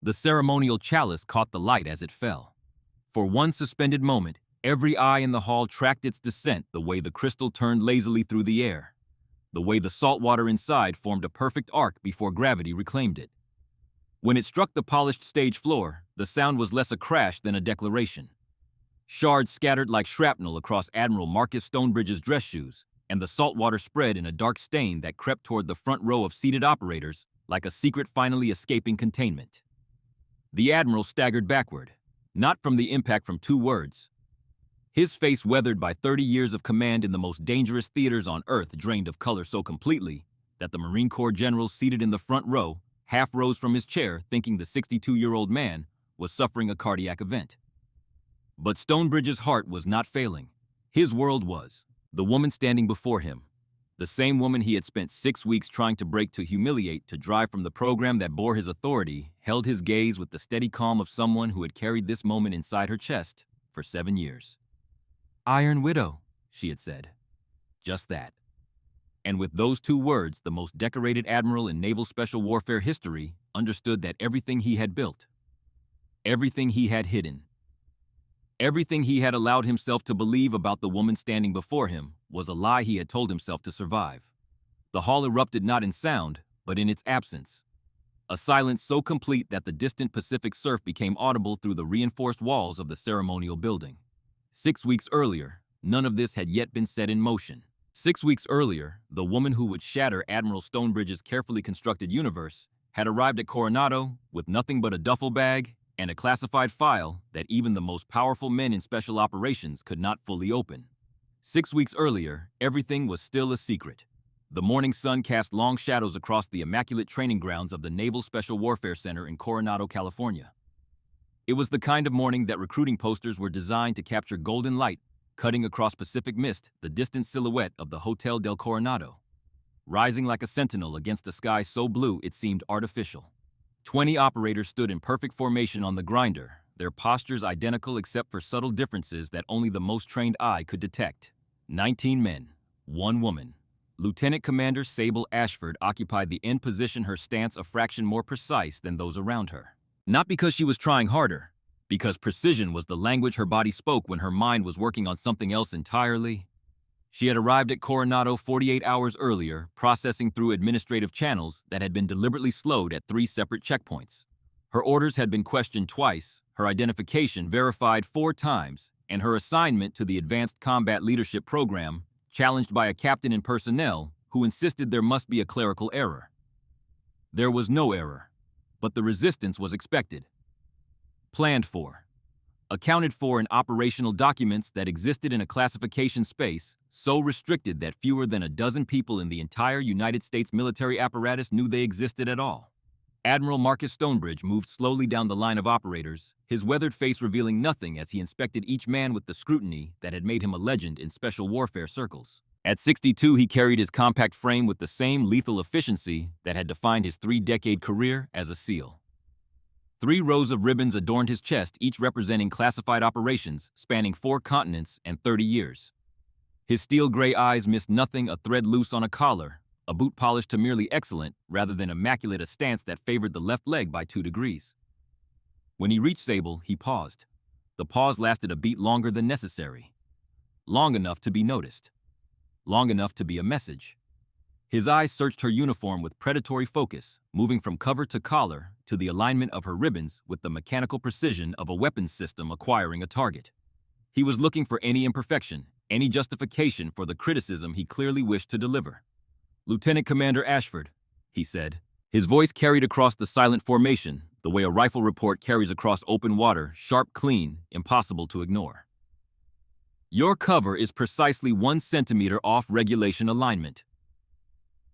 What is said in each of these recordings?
The ceremonial chalice caught the light as it fell. For one suspended moment, every eye in the hall tracked its descent, the way the crystal turned lazily through the air, the way the salt water inside formed a perfect arc before gravity reclaimed it. When it struck the polished stage floor, the sound was less a crash than a declaration. Shards scattered like shrapnel across Admiral Marcus Stonebridge's dress shoes, and the salt water spread in a dark stain that crept toward the front row of seated operators like a secret finally escaping containment. The Admiral staggered backward, not from the impact from 2 words. His face, weathered by 30 years of command in the most dangerous theaters on Earth, drained of color so completely that the Marine Corps general seated in the front row half rose from his chair, thinking the 62-year-old man was suffering a cardiac event. But Stonebridge's heart was not failing. His world was. The woman standing before him, the same woman he had spent 6 weeks trying to break, to humiliate, to drive from the program that bore his authority, held his gaze with the steady calm of someone who had carried this moment inside her chest for 7 years. "Iron Widow," she had said. Just that. And with those 2 words, the most decorated admiral in naval special warfare history understood that everything he had built, everything he had hidden, everything he had allowed himself to believe about the woman standing before him was a lie he had told himself to survive. The hall erupted not in sound, but in its absence. A silence so complete that the distant Pacific surf became audible through the reinforced walls of the ceremonial building. 6 weeks earlier, none of this had yet been set in motion. 6 weeks earlier, the woman who would shatter Admiral Stonebridge's carefully constructed universe had arrived at Coronado with nothing but a duffel bag and a classified file that even the most powerful men in special operations could not fully open. 6 weeks earlier, everything was still a secret. The morning sun cast long shadows across the immaculate training grounds of the Naval Special Warfare Center in Coronado, California. It was the kind of morning that recruiting posters were designed to capture golden light, cutting across Pacific mist, the distant silhouette of the Hotel del Coronado, rising like a sentinel against a sky so blue it seemed artificial. 20 operators stood in perfect formation on the grinder, their postures identical except for subtle differences that only the most trained eye could detect. 19 men, 1 woman. Lieutenant Commander Sable Ashford occupied the end position, her stance a fraction more precise than those around her. Not because she was trying harder, because precision was the language her body spoke when her mind was working on something else entirely. She had arrived at Coronado 48 hours earlier, processing through administrative channels that had been deliberately slowed at 3 separate checkpoints. Her orders had been questioned twice, her identification verified 4 times, and her assignment to the Advanced Combat Leadership Program challenged by a captain in personnel who insisted there must be a clerical error. There was no error, but the resistance was expected, planned for, accounted for in operational documents that existed in a classification space so restricted that fewer than a dozen people in the entire United States military apparatus knew they existed at all. Admiral Marcus Stonebridge moved slowly down the line of operators, his weathered face revealing nothing as he inspected each man with the scrutiny that had made him a legend in special warfare circles. At 62, he carried his compact frame with the same lethal efficiency that had defined his 3-decade career as a SEAL. 3 rows of ribbons adorned his chest, each representing classified operations spanning 4 continents and 30 years. His steel gray eyes missed nothing, a thread loose on a collar, a boot polished to merely excellent rather than immaculate, a stance that favored the left leg by 2 degrees. When he reached Sable, he paused. The pause lasted a beat longer than necessary. Long enough to be noticed. Long enough to be a message. His eyes searched her uniform with predatory focus, moving from cover to collar to the alignment of her ribbons with the mechanical precision of a weapons system acquiring a target. He was looking for any imperfection, any justification for the criticism he clearly wished to deliver. "Lieutenant Commander Ashford," he said. His voice carried across the silent formation, the way a rifle report carries across open water, sharp, clean, impossible to ignore. "Your cover is precisely 1 centimeter off regulation alignment."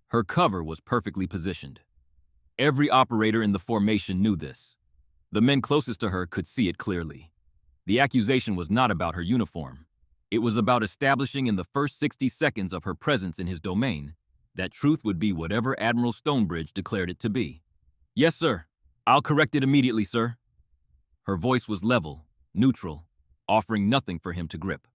Her cover was perfectly positioned. Every operator in the formation knew this. The men closest to her could see it clearly. The accusation was not about her uniform. It was about establishing in the first 60 seconds of her presence in his domain that truth would be whatever Admiral Stonebridge declared it to be. "Yes, sir. I'll correct it immediately, sir." Her voice was level, neutral, offering nothing for him to grip.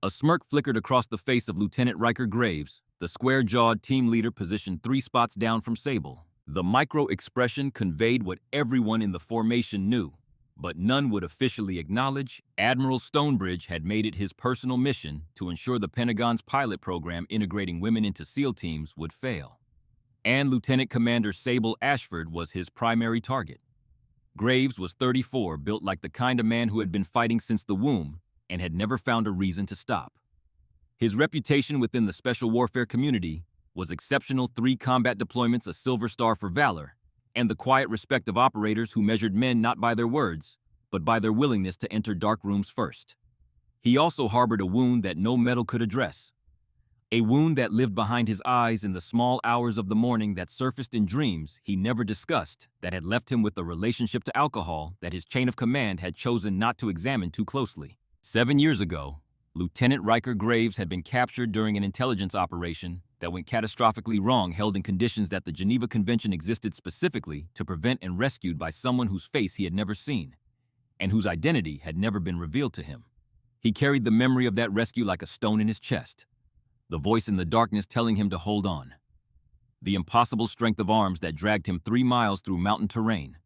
A smirk flickered across the face of Lieutenant Riker Graves, the square-jawed team leader positioned 3 spots down from Sable, The micro-expression conveyed what everyone in the formation knew, but none would officially acknowledge. Admiral Stonebridge had made it his personal mission to ensure the Pentagon's pilot program integrating women into SEAL teams would fail. And Lieutenant Commander Sable Ashford was his primary target. Graves was 34, built like the kind of man who had been fighting since the womb and had never found a reason to stop. His reputation within the special warfare community was exceptional: 3 combat deployments, a Silver Star for valor, and the quiet respect of operators who measured men not by their words, but by their willingness to enter dark rooms first. He also harbored a wound that no medal could address, a wound that lived behind his eyes in the small hours of the morning, that surfaced in dreams he never discussed, that had left him with a relationship to alcohol that his chain of command had chosen not to examine too closely. 7 years ago, Lieutenant Riker Graves had been captured during an intelligence operation that went catastrophically wrong, held in conditions that the Geneva Convention existed specifically to prevent, and rescued by someone whose face he had never seen, and whose identity had never been revealed to him. He carried the memory of that rescue like a stone in his chest, the voice in the darkness telling him to hold on, the impossible strength of arms that dragged him 3 miles through mountain terrain.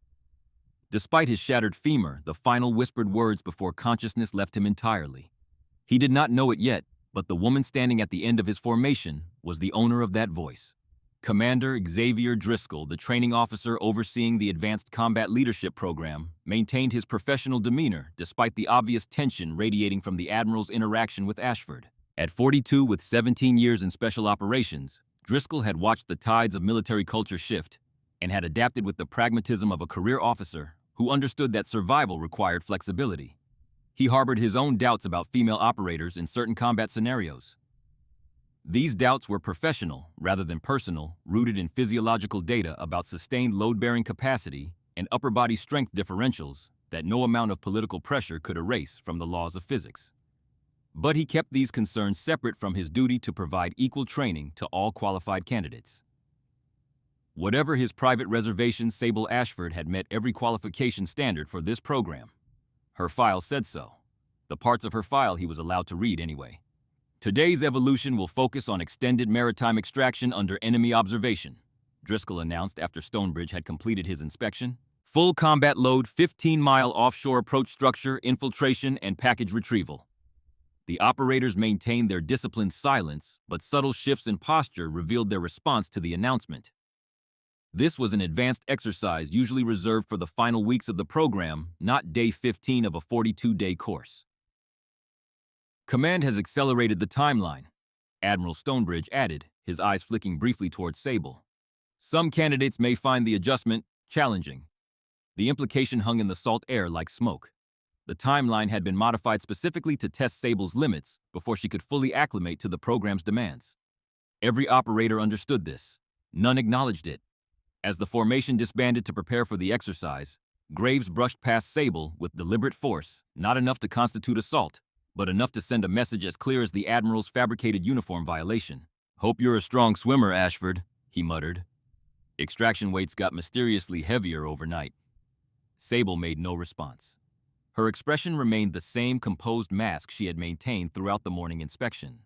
Despite his shattered femur, the final whispered words before consciousness left him entirely. He did not know it yet, but the woman standing at the end of his formation was the owner of that voice. Commander Xavier Driscoll, the training officer overseeing the Advanced Combat Leadership Program, maintained his professional demeanor despite the obvious tension radiating from the Admiral's interaction with Ashford. At 42, with 17 years in special operations, Driscoll had watched the tides of military culture shift and had adapted with the pragmatism of a career officer who understood that survival required flexibility. He harbored his own doubts about female operators in certain combat scenarios. These doubts were professional rather than personal, rooted in physiological data about sustained load-bearing capacity and upper body strength differentials that no amount of political pressure could erase from the laws of physics. But he kept these concerns separate from his duty to provide equal training to all qualified candidates. Whatever his private reservations, Sable Ashford had met every qualification standard for this program. Her file said so. The parts of her file he was allowed to read anyway. Today's evolution will focus on extended maritime extraction under enemy observation, Driscoll announced after Stonebridge had completed his inspection. Full combat load, 15-mile offshore approach structure, infiltration, and package retrieval. The operators maintained their disciplined silence, but subtle shifts in posture revealed their response to the announcement. This was an advanced exercise usually reserved for the final weeks of the program, not day 15 of a 42-day course. Command has accelerated the timeline, Admiral Stonebridge added, his eyes flicking briefly towards Sable. Some candidates may find the adjustment challenging. The implication hung in the salt air like smoke. The timeline had been modified specifically to test Sable's limits before she could fully acclimate to the program's demands. Every operator understood this. None acknowledged it. As the formation disbanded to prepare for the exercise, Graves brushed past Sable with deliberate force, not enough to constitute assault, but enough to send a message as clear as the Admiral's fabricated uniform violation. "Hope you're a strong swimmer, Ashford," he muttered. Extraction weights got mysteriously heavier overnight. Sable made no response. Her expression remained the same composed mask she had maintained throughout the morning inspection.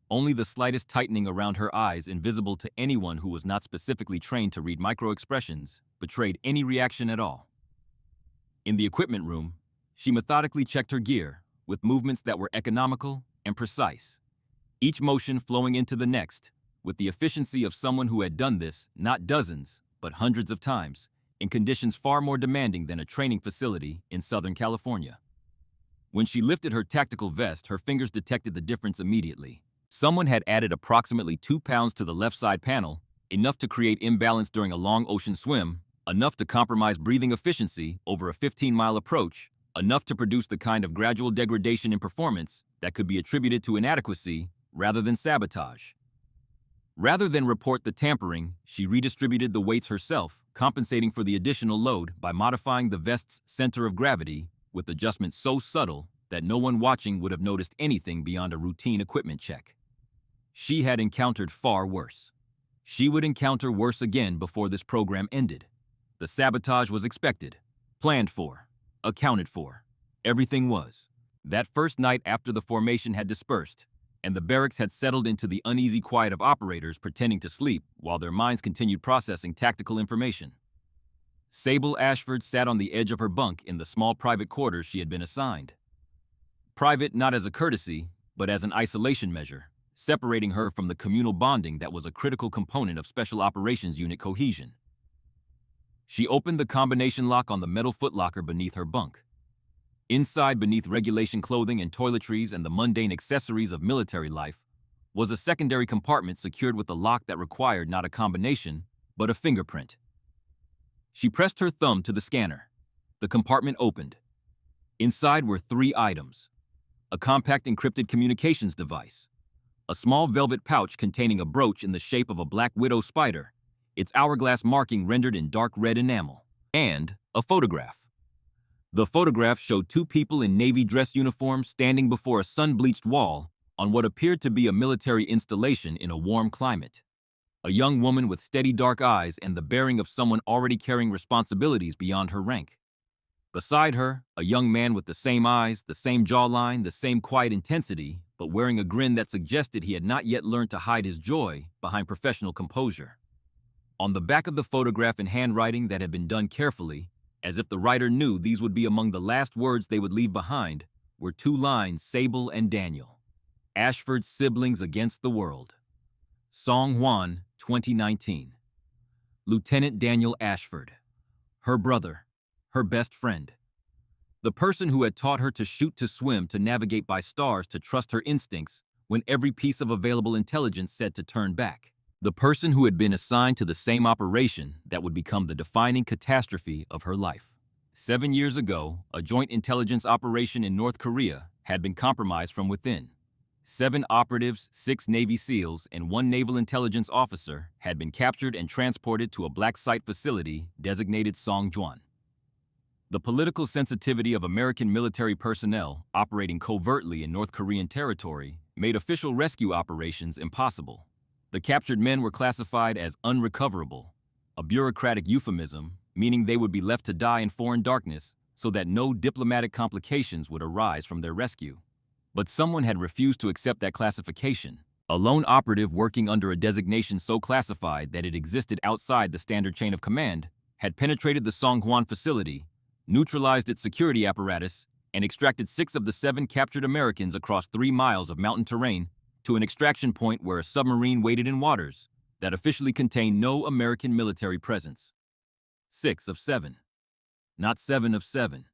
Only the slightest tightening around her eyes, invisible to anyone who was not specifically trained to read micro-expressions, betrayed any reaction at all. In the equipment room, she methodically checked her gear, with movements that were economical and precise, each motion flowing into the next, with the efficiency of someone who had done this not dozens, but hundreds of times, in conditions far more demanding than a training facility in Southern California. When she lifted her tactical vest, her fingers detected the difference immediately. Someone had added approximately 2 pounds to the left side panel, enough to create imbalance during a long ocean swim, enough to compromise breathing efficiency over a 15-mile approach, enough to produce the kind of gradual degradation in performance that could be attributed to inadequacy rather than sabotage. Rather than report the tampering, she redistributed the weights herself, compensating for the additional load by modifying the vest's center of gravity with adjustments so subtle that no one watching would have noticed anything beyond a routine equipment check. She had encountered far worse. She would encounter worse again before this program ended. The sabotage was expected, planned for, accounted for. Everything was. That first night after the formation had dispersed, and the barracks had settled into the uneasy quiet of operators pretending to sleep while their minds continued processing tactical information. Sable Ashford sat on the edge of her bunk in the small private quarters she had been assigned. Private not as a courtesy, but as an isolation measure, separating her from the communal bonding that was a critical component of Special Operations Unit cohesion. She opened the combination lock on the metal footlocker beneath her bunk. Inside, beneath regulation clothing and toiletries and the mundane accessories of military life, was a secondary compartment secured with a lock that required not a combination, but a fingerprint. She pressed her thumb to the scanner. The compartment opened. Inside were 3 items: a compact encrypted communications device, a small velvet pouch containing a brooch in the shape of a black widow spider, its hourglass marking rendered in dark red enamel, and a photograph. The photograph showed 2 people in navy dress uniforms standing before a sun-bleached wall on what appeared to be a military installation in a warm climate. A young woman with steady dark eyes and the bearing of someone already carrying responsibilities beyond her rank. Beside her, a young man with the same eyes, the same jawline, the same quiet intensity, but wearing a grin that suggested he had not yet learned to hide his joy behind professional composure. On the back of the photograph, in handwriting that had been done carefully, as if the writer knew these would be among the last words they would leave behind, were 2 lines: Sable and Daniel, Ashford's siblings against the world. Song Juan, 2019. Lieutenant Daniel Ashford. Her brother. Her best friend. The person who had taught her to shoot, to swim, to navigate by stars, to trust her instincts when every piece of available intelligence said to turn back. The person who had been assigned to the same operation that would become the defining catastrophe of her life. 7 years ago, a joint intelligence operation in North Korea had been compromised from within. 7 operatives, 6 Navy SEALs, and 1 naval intelligence officer had been captured and transported to a black site facility designated Songjuan. The political sensitivity of American military personnel operating covertly in North Korean territory made official rescue operations impossible. The captured men were classified as unrecoverable, a bureaucratic euphemism meaning they would be left to die in foreign darkness so that no diplomatic complications would arise from their rescue. But someone had refused to accept that classification. A lone operative working under a designation so classified that it existed outside the standard chain of command had penetrated the Songjuan facility, neutralized its security apparatus, and extracted 6 of the 7 captured Americans across 3 miles of mountain terrain to an extraction point where a submarine waited in waters that officially contained no American military presence. 6 of 7. Not 7 of 7.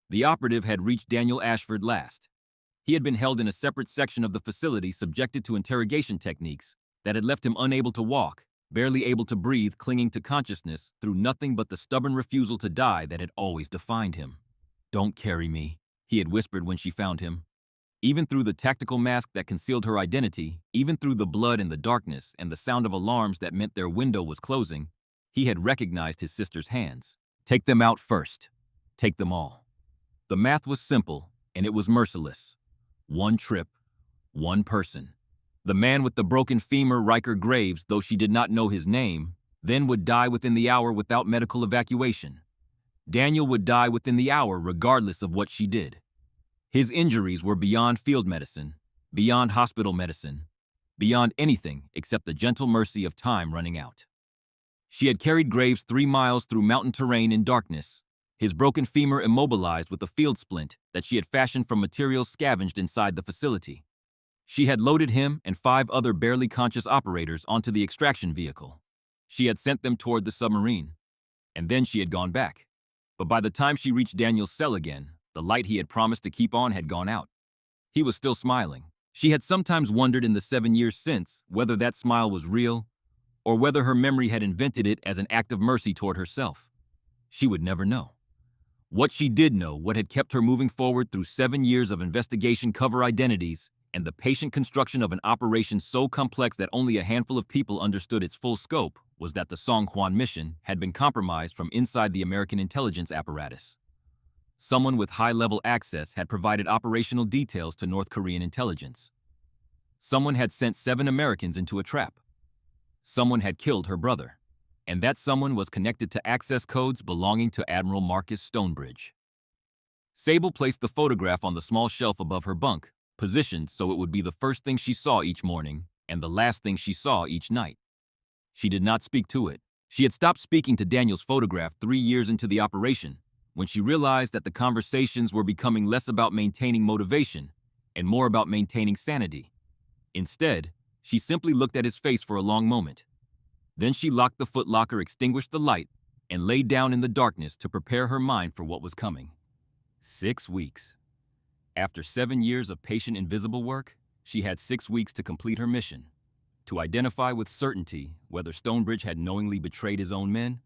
The operative had reached Daniel Ashford last. He had been held in a separate section of the facility, subjected to interrogation techniques that had left him unable to walk, barely able to breathe, clinging to consciousness through nothing but the stubborn refusal to die that had always defined him. "Don't carry me," he had whispered when she found him. Even through the tactical mask that concealed her identity, even through the blood and the darkness and the sound of alarms that meant their window was closing, he had recognized his sister's hands. Take them out first. Take them all. The math was simple, and it was merciless. 1 trip, 1 person. The man with the broken femur, Riker Graves, though she did not know his name, then would die within the hour without medical evacuation. Daniel would die within the hour regardless of what she did. His injuries were beyond field medicine, beyond hospital medicine, beyond anything except the gentle mercy of time running out. She had carried Graves 3 miles through mountain terrain in darkness, his broken femur immobilized with a field splint that she had fashioned from materials scavenged inside the facility. She had loaded him and 5 other barely conscious operators onto the extraction vehicle. She had sent them toward the submarine, and then she had gone back. But by the time she reached Daniel's cell again, the light he had promised to keep on had gone out. He was still smiling. She had sometimes wondered in the 7 years since whether that smile was real, or whether her memory had invented it as an act of mercy toward herself. She would never know. What she did know, what had kept her moving forward through 7 years of investigation, cover identities, and the patient construction of an operation so complex that only a handful of people understood its full scope, was that the Songjuan mission had been compromised from inside the American intelligence apparatus. Someone with high-level access had provided operational details to North Korean intelligence. Someone had sent 7 Americans into a trap. Someone had killed her brother, and that someone was connected to access codes belonging to Admiral Marcus Stonebridge. Sable placed the photograph on the small shelf above her bunk, positioned so it would be the first thing she saw each morning and the last thing she saw each night. She did not speak to it. She had stopped speaking to Daniel's photograph 3 years into the operation when she realized that the conversations were becoming less about maintaining motivation and more about maintaining sanity. Instead, she simply looked at his face for a long moment. Then she locked the footlocker, extinguished the light, and lay down in the darkness to prepare her mind for what was coming. 6 weeks. After 7 years of patient invisible work, she had 6 weeks to complete her mission. To identify with certainty whether Stonebridge had knowingly betrayed his own men,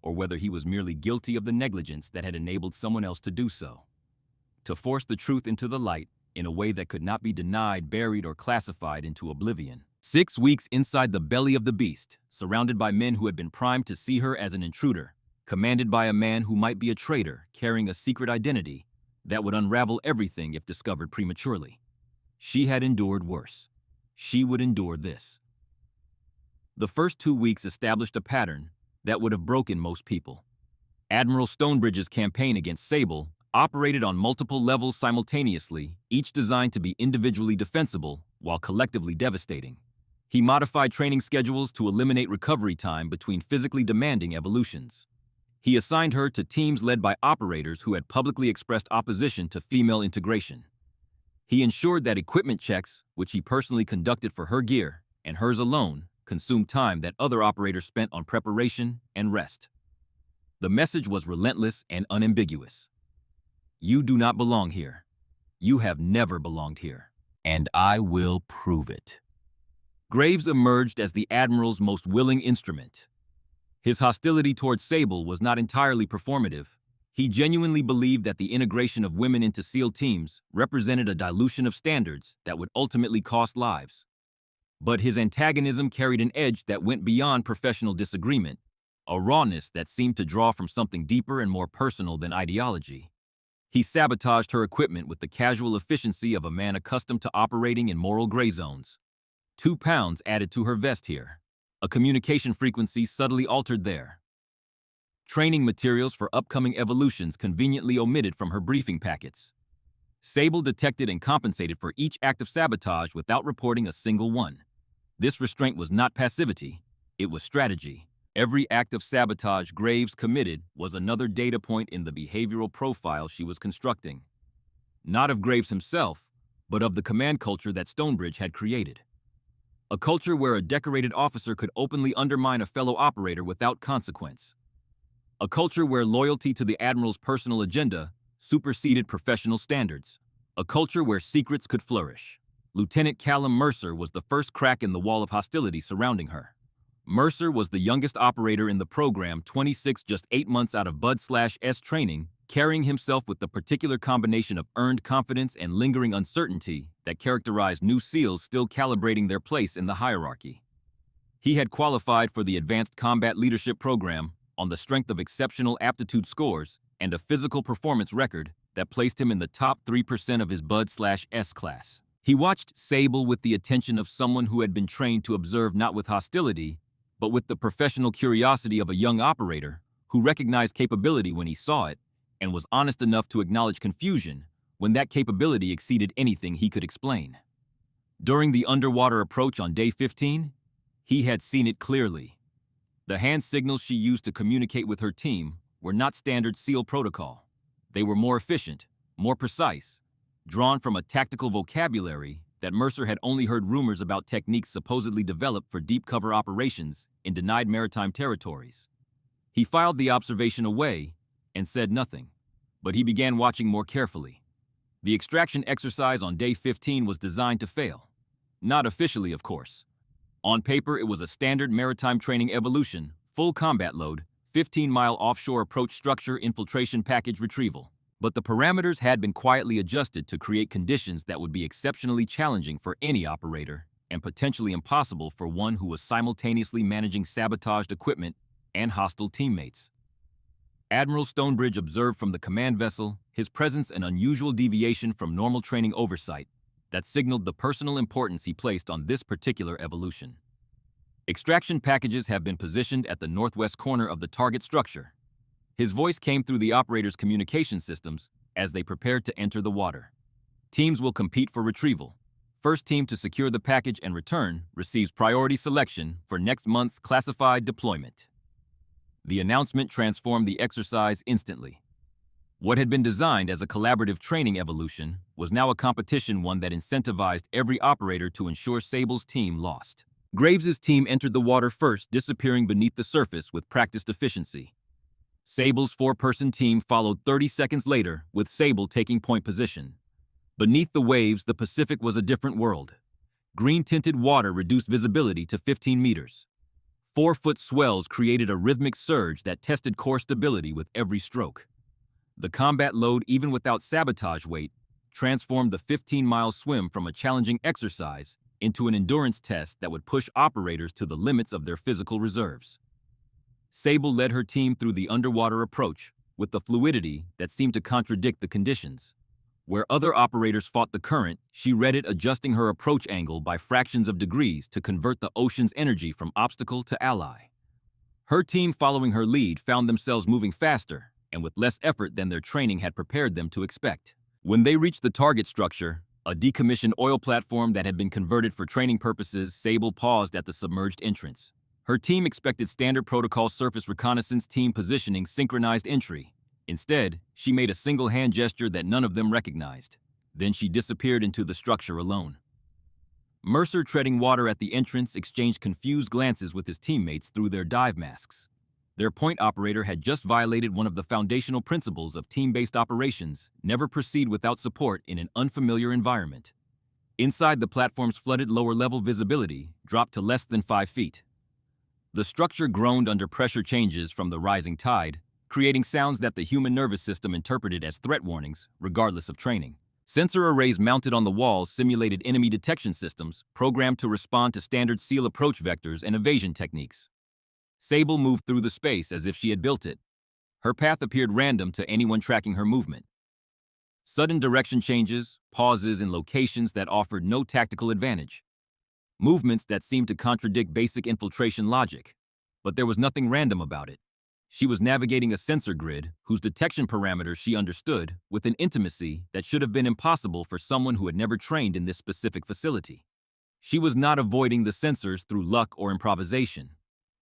or whether he was merely guilty of the negligence that had enabled someone else to do so. To force the truth into the light in a way that could not be denied, buried, or classified into oblivion. 6 weeks inside the belly of the beast, surrounded by men who had been primed to see her as an intruder, commanded by a man who might be a traitor carrying a secret identity that would unravel everything if discovered prematurely. She had endured worse. She would endure this. The first 2 weeks established a pattern that would have broken most people. Admiral Stonebridge's campaign against Sable operated on multiple levels simultaneously, each designed to be individually defensible while collectively devastating. He modified training schedules to eliminate recovery time between physically demanding evolutions. He assigned her to teams led by operators who had publicly expressed opposition to female integration. He ensured that equipment checks, which he personally conducted for her gear and hers alone, consumed time that other operators spent on preparation and rest. The message was relentless and unambiguous. You do not belong here. You have never belonged here. And I will prove it. Graves emerged as the Admiral's most willing instrument. His hostility towards Sable was not entirely performative. He genuinely believed that the integration of women into SEAL teams represented a dilution of standards that would ultimately cost lives. But his antagonism carried an edge that went beyond professional disagreement, a rawness that seemed to draw from something deeper and more personal than ideology. He sabotaged her equipment with the casual efficiency of a man accustomed to operating in moral gray zones. 2 pounds added to her vest here. A communication frequency subtly altered there. Training materials for upcoming evolutions conveniently omitted from her briefing packets. Sable detected and compensated for each act of sabotage without reporting a single one. This restraint was not passivity, it was strategy. Every act of sabotage Graves committed was another data point in the behavioral profile she was constructing. Not of Graves himself, but of the command culture that Stonebridge had created. A culture where a decorated officer could openly undermine a fellow operator without consequence. A culture where loyalty to the Admiral's personal agenda superseded professional standards. A culture where secrets could flourish. Lieutenant Callum Mercer was the first crack in the wall of hostility surrounding her. Mercer was the youngest operator in the program, 26, just 8 months out of Bud/S training, carrying himself with the particular combination of earned confidence and lingering uncertainty that characterized new SEALs still calibrating their place in the hierarchy. He had qualified for the Advanced Combat Leadership Program on the strength of exceptional aptitude scores and a physical performance record that placed him in the top 3% of his Bud/S class. He watched Sable with the attention of someone who had been trained to observe not with hostility, but with the professional curiosity of a young operator who recognized capability when he saw it and was honest enough to acknowledge confusion when that capability exceeded anything he could explain. During the underwater approach on day 15, he had seen it clearly. The hand signals she used to communicate with her team were not standard SEAL protocol. They were more efficient, more precise, drawn from a tactical vocabulary that Mercer had only heard rumors about techniques supposedly developed for deep cover operations in denied maritime territories. He filed the observation away and said nothing, but he began watching more carefully. The extraction exercise on day 15 was designed to fail. Not officially, of course. On paper, it was a standard maritime training evolution, full combat load, 15-mile offshore approach structure infiltration package retrieval. But the parameters had been quietly adjusted to create conditions that would be exceptionally challenging for any operator and potentially impossible for one who was simultaneously managing sabotaged equipment and hostile teammates. Admiral Stonebridge observed from the command vessel his presence an unusual deviation from normal training oversight that signaled the personal importance he placed on this particular evolution. Extraction packages have been positioned at the northwest corner of the target structure. His voice came through the operator's communication systems as they prepared to enter the water. Teams will compete for retrieval. First team to secure the package and return receives priority selection for next month's classified deployment. The announcement transformed the exercise instantly. What had been designed as a collaborative training evolution was now a competition, one that incentivized every operator to ensure Sable's team lost. Graves's team entered the water first, disappearing beneath the surface with practiced efficiency. Sable's four-person team followed 30 seconds later, with Sable taking point position. Beneath the waves, the Pacific was a different world. Green-tinted water reduced visibility to 15 meters. 4-foot swells created a rhythmic surge that tested core stability with every stroke. The combat load, even without sabotage weight, transformed the 15-mile swim from a challenging exercise into an endurance test that would push operators to the limits of their physical reserves. Sable led her team through the underwater approach with the fluidity that seemed to contradict the conditions. Where other operators fought the current, she read it, adjusting her approach angle by fractions of degrees to convert the ocean's energy from obstacle to ally. Her team, following her lead, found themselves moving faster and with less effort than their training had prepared them to expect. When they reached the target structure, a decommissioned oil platform that had been converted for training purposes, Sable paused at the submerged entrance. Her team expected standard protocol surface reconnaissance team positioning, synchronized entry. Instead, she made a single hand gesture that none of them recognized. Then she disappeared into the structure alone. Mercer, treading water at the entrance, exchanged confused glances with his teammates through their dive masks. Their point operator had just violated one of the foundational principles of team-based operations: never proceed without support in an unfamiliar environment. Inside, the platform's flooded lower-level visibility dropped to less than 5 feet. The structure groaned under pressure changes from the rising tide, creating sounds that the human nervous system interpreted as threat warnings, regardless of training. Sensor arrays mounted on the walls simulated enemy detection systems, programmed to respond to standard SEAL approach vectors and evasion techniques. Sable moved through the space as if she had built it. Her path appeared random to anyone tracking her movement. Sudden direction changes, pauses in locations that offered no tactical advantage. Movements that seemed to contradict basic infiltration logic. But there was nothing random about it. She was navigating a sensor grid whose detection parameters she understood with an intimacy that should have been impossible for someone who had never trained in this specific facility. She was not avoiding the sensors through luck or improvisation.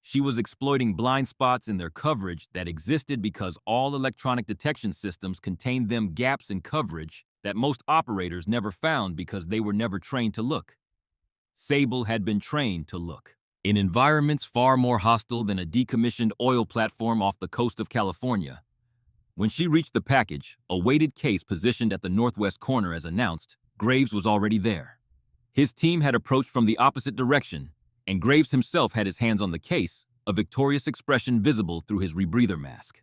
She was exploiting blind spots in their coverage that existed because all electronic detection systems contained them, gaps in coverage that most operators never found because they were never trained to look. Sable had been trained to look. In environments far more hostile than a decommissioned oil platform off the coast of California. When she reached the package, a weighted case positioned at the northwest corner as announced, Graves was already there. His team had approached from the opposite direction, and Graves himself had his hands on the case, a victorious expression visible through his rebreather mask.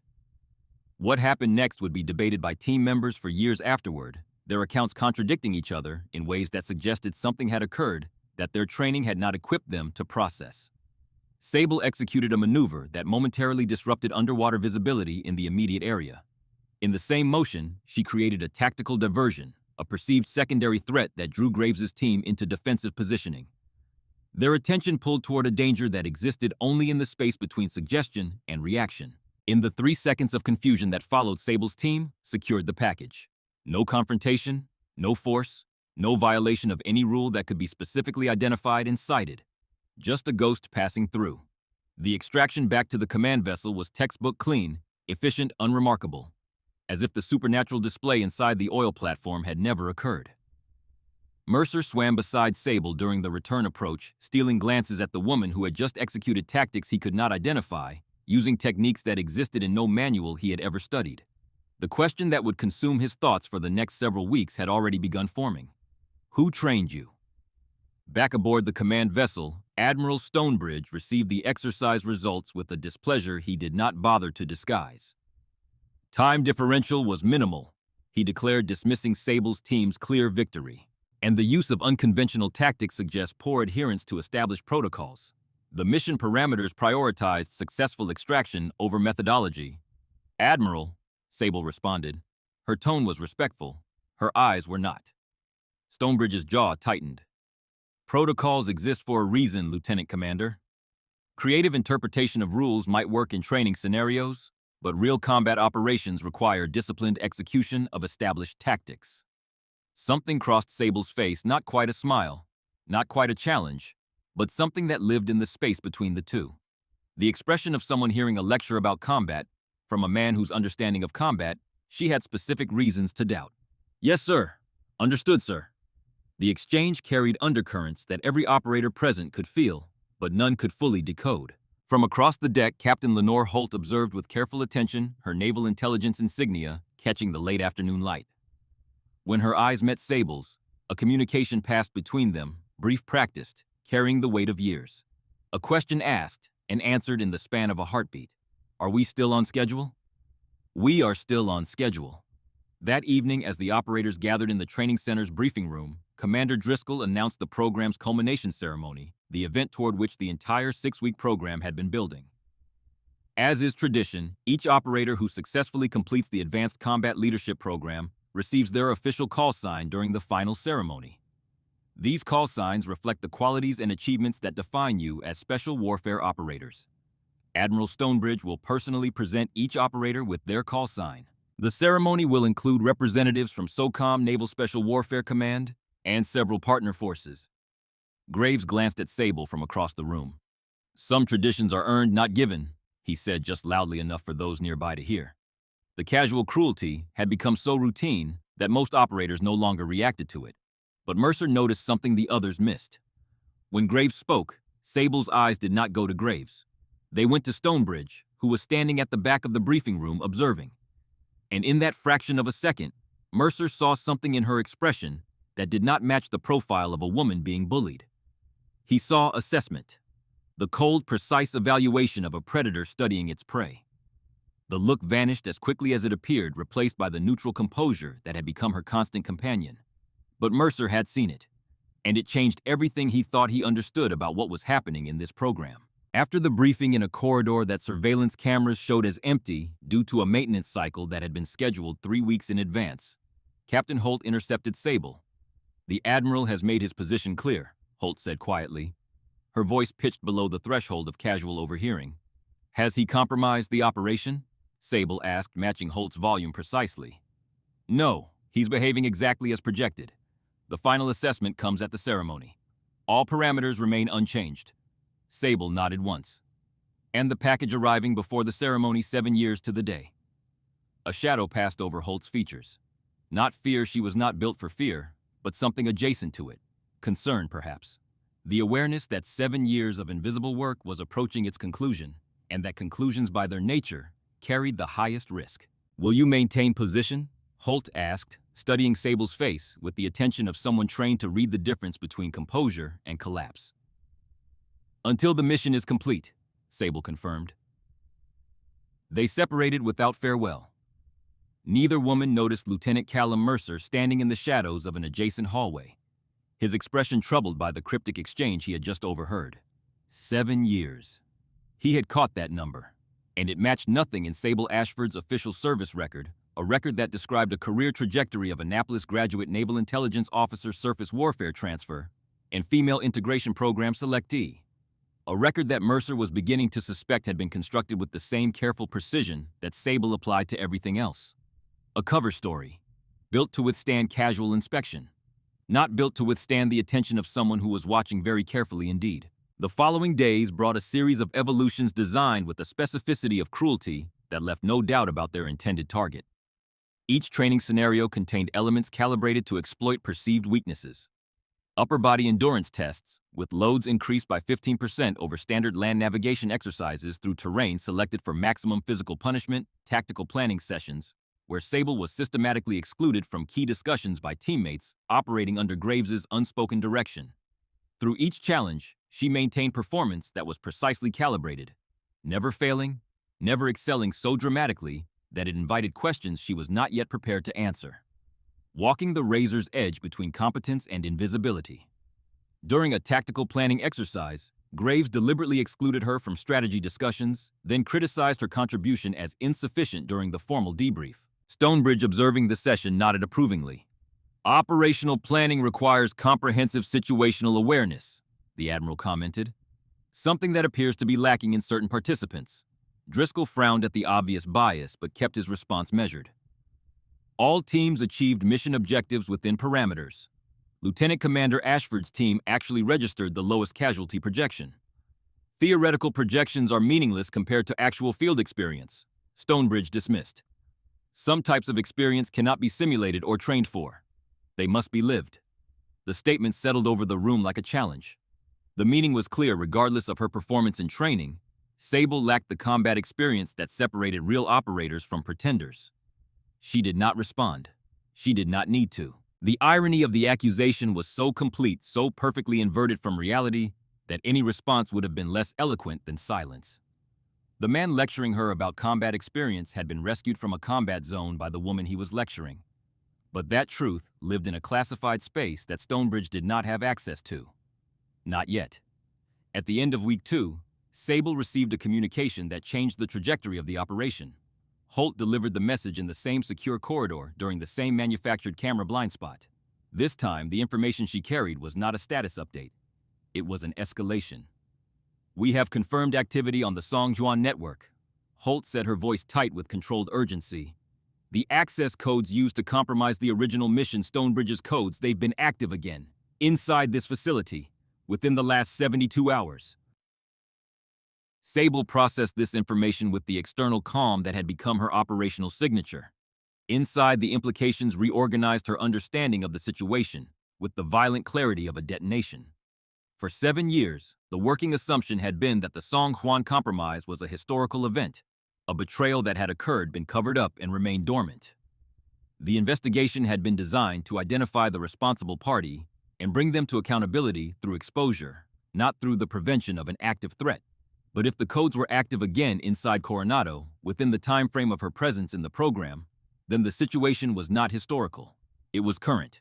What happened next would be debated by team members for years afterward, their accounts contradicting each other in ways that suggested something had occurred that their training had not equipped them to process. Sable executed a maneuver that momentarily disrupted underwater visibility in the immediate area. In the same motion, she created a tactical diversion, a perceived secondary threat that drew Graves's team into defensive positioning. Their attention pulled toward a danger that existed only in the space between suggestion and reaction. In the 3 seconds of confusion that followed, Sable's team secured the package. No confrontation, no force, no violation of any rule that could be specifically identified and cited. Just a ghost passing through. The extraction back to the command vessel was textbook clean, efficient, unremarkable. As if the supernatural display inside the oil platform had never occurred. Mercer swam beside Sable during the return approach, stealing glances at the woman who had just executed tactics he could not identify, using techniques that existed in no manual he had ever studied. The question that would consume his thoughts for the next several weeks had already begun forming. Who trained you? Back aboard the command vessel, Admiral Stonebridge received the exercise results with a displeasure he did not bother to disguise. Time differential was minimal, he declared, dismissing Sable's team's clear victory. And the use of unconventional tactics suggests poor adherence to established protocols. The mission parameters prioritized successful extraction over methodology. Admiral, Sable responded. Her tone was respectful. Her eyes were not. Stonebridge's jaw tightened. Protocols exist for a reason, Lieutenant Commander. Creative interpretation of rules might work in training scenarios, but real combat operations require disciplined execution of established tactics. Something crossed Sable's face, not quite a smile, not quite a challenge, but something that lived in the space between the two. The expression of someone hearing a lecture about combat, from a man whose understanding of combat she had specific reasons to doubt. Yes, sir. Understood, sir. The exchange carried undercurrents that every operator present could feel, but none could fully decode. From across the deck, Captain Lenore Holt observed with careful attention her naval intelligence insignia catching the late afternoon light. When her eyes met Sable's, a communication passed between them, brief practiced, carrying the weight of years. A question asked and answered in the span of a heartbeat. Are we still on schedule? We are still on schedule. That evening, as the operators gathered in the training center's briefing room, Commander Driscoll announced the program's culmination ceremony, the event toward which the entire 6-week program had been building. As is tradition, each operator who successfully completes the Advanced Combat Leadership Program receives their official call sign during the final ceremony. These call signs reflect the qualities and achievements that define you as special warfare operators. Admiral Stonebridge will personally present each operator with their call sign. The ceremony will include representatives from SOCOM Naval Special Warfare Command and several partner forces. Graves glanced at Sable from across the room. Some traditions are earned, not given, he said just loudly enough for those nearby to hear. The casual cruelty had become so routine that most operators no longer reacted to it. But Mercer noticed something the others missed. When Graves spoke, Sable's eyes did not go to Graves. They went to Stonebridge, who was standing at the back of the briefing room observing. And in that fraction of a second, Mercer saw something in her expression that did not match the profile of a woman being bullied. He saw assessment, the cold, precise evaluation of a predator studying its prey. The look vanished as quickly as it appeared, replaced by the neutral composure that had become her constant companion. But Mercer had seen it, and it changed everything he thought he understood about what was happening in this program. After the briefing in a corridor that surveillance cameras showed as empty due to a maintenance cycle that had been scheduled 3 weeks in advance, Captain Holt intercepted Sable. The Admiral has made his position clear, Holt said quietly, her voice pitched below the threshold of casual overhearing. Has he compromised the operation? Sable asked, matching Holt's volume precisely. No, he's behaving exactly as projected. The final assessment comes at the ceremony. All parameters remain unchanged. Sable nodded once. And the package arriving before the ceremony 7 years to the day. A shadow passed over Holt's features. Not fear, she was not built for fear, but something adjacent to it. Concern, perhaps. The awareness that 7 years of invisible work was approaching its conclusion, and that conclusions by their nature carried the highest risk. Will you maintain position? Holt asked, studying Sable's face with the attention of someone trained to read the difference between composure and collapse. Until the mission is complete, Sable confirmed. They separated without farewell. Neither woman noticed Lieutenant Callum Mercer standing in the shadows of an adjacent hallway, his expression troubled by the cryptic exchange he had just overheard. 7 years. He had caught that number, and it matched nothing in Sable Ashford's official service record, a record that described a career trajectory of Annapolis graduate Naval Intelligence Officer Surface Warfare Transfer and Female Integration Program Selectee. A record that Mercer was beginning to suspect had been constructed with the same careful precision that Sable applied to everything else. A cover story, built to withstand casual inspection, not built to withstand the attention of someone who was watching very carefully indeed. The following days brought a series of evolutions designed with a specificity of cruelty that left no doubt about their intended target. Each training scenario contained elements calibrated to exploit perceived weaknesses. Upper body endurance tests, with loads increased by 15% over standard land navigation exercises through terrain selected for maximum physical punishment, tactical planning sessions, where Sable was systematically excluded from key discussions by teammates operating under Graves's unspoken direction. Through each challenge, she maintained performance that was precisely calibrated, never failing, never excelling so dramatically that it invited questions she was not yet prepared to answer. Walking the razor's edge between competence and invisibility. During a tactical planning exercise, Graves deliberately excluded her from strategy discussions, then criticized her contribution as insufficient during the formal debrief. Stonebridge, observing the session, nodded approvingly. Operational planning requires comprehensive situational awareness, the Admiral commented, something that appears to be lacking in certain participants. Driscoll frowned at the obvious bias but kept his response measured. All teams achieved mission objectives within parameters. Lieutenant Commander Ashford's team actually registered the lowest casualty projection. Theoretical projections are meaningless compared to actual field experience. Stonebridge dismissed. Some types of experience cannot be simulated or trained for. They must be lived. The statement settled over the room like a challenge. The meaning was clear regardless of her performance in training. Sable lacked the combat experience that separated real operators from pretenders. She did not respond. She did not need to. The irony of the accusation was so complete, so perfectly inverted from reality, that any response would have been less eloquent than silence. The man lecturing her about combat experience had been rescued from a combat zone by the woman he was lecturing. But that truth lived in a classified space that Stonebridge did not have access to. Not yet. At the end of week 2, Sable received a communication that changed the trajectory of the operation. Holt delivered the message in the same secure corridor during the same manufactured camera blind spot. This time, the information she carried was not a status update. It was an escalation. "We have confirmed activity on the Songjuan network." Holt said, her voice tight with controlled urgency. "The access codes used to compromise the original mission, Stonebridge's codes, they've been active again. Inside this facility, within the last 72 hours. Sable processed this information with the external calm that had become her operational signature. Inside, the implications reorganized her understanding of the situation with the violent clarity of a detonation. For 7 years, the working assumption had been that the Songjuan Compromise was a historical event, a betrayal that had occurred, been covered up, and remained dormant. The investigation had been designed to identify the responsible party and bring them to accountability through exposure, not through the prevention of an active threat. But if the codes were active again inside Coronado, within the time frame of her presence in the program, then the situation was not historical. It was current.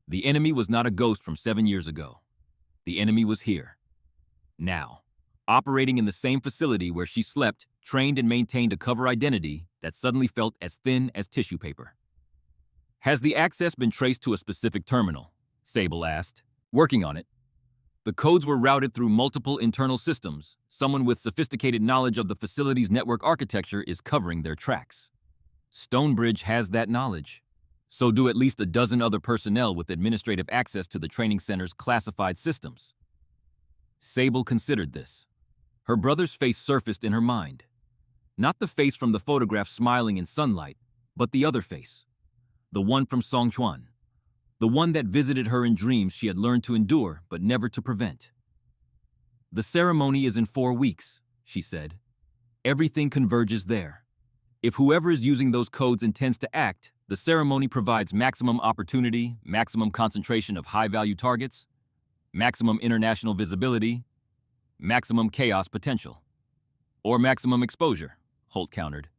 The enemy was not a ghost from 7 years ago. The enemy was here. Now. Operating in the same facility where she slept, trained, and maintained a cover identity that suddenly felt as thin as tissue paper. "Has the access been traced to a specific terminal?" Sable asked. "Working on it. The codes were routed through multiple internal systems. Someone with sophisticated knowledge of the facility's network architecture is covering their tracks." Stonebridge has that knowledge. So do at least a dozen other personnel with administrative access to the training center's classified systems. Sable considered this. Her brother's face surfaced in her mind. Not the face from the photograph smiling in sunlight, but the other face. The one from Songjuan. The one that visited her in dreams she had learned to endure but never to prevent. "The ceremony is in 4 weeks," she said. "Everything converges there. If whoever is using those codes intends to act, the ceremony provides maximum opportunity, maximum concentration of high-value targets, maximum international visibility, maximum chaos potential. Or maximum exposure," Holt countered.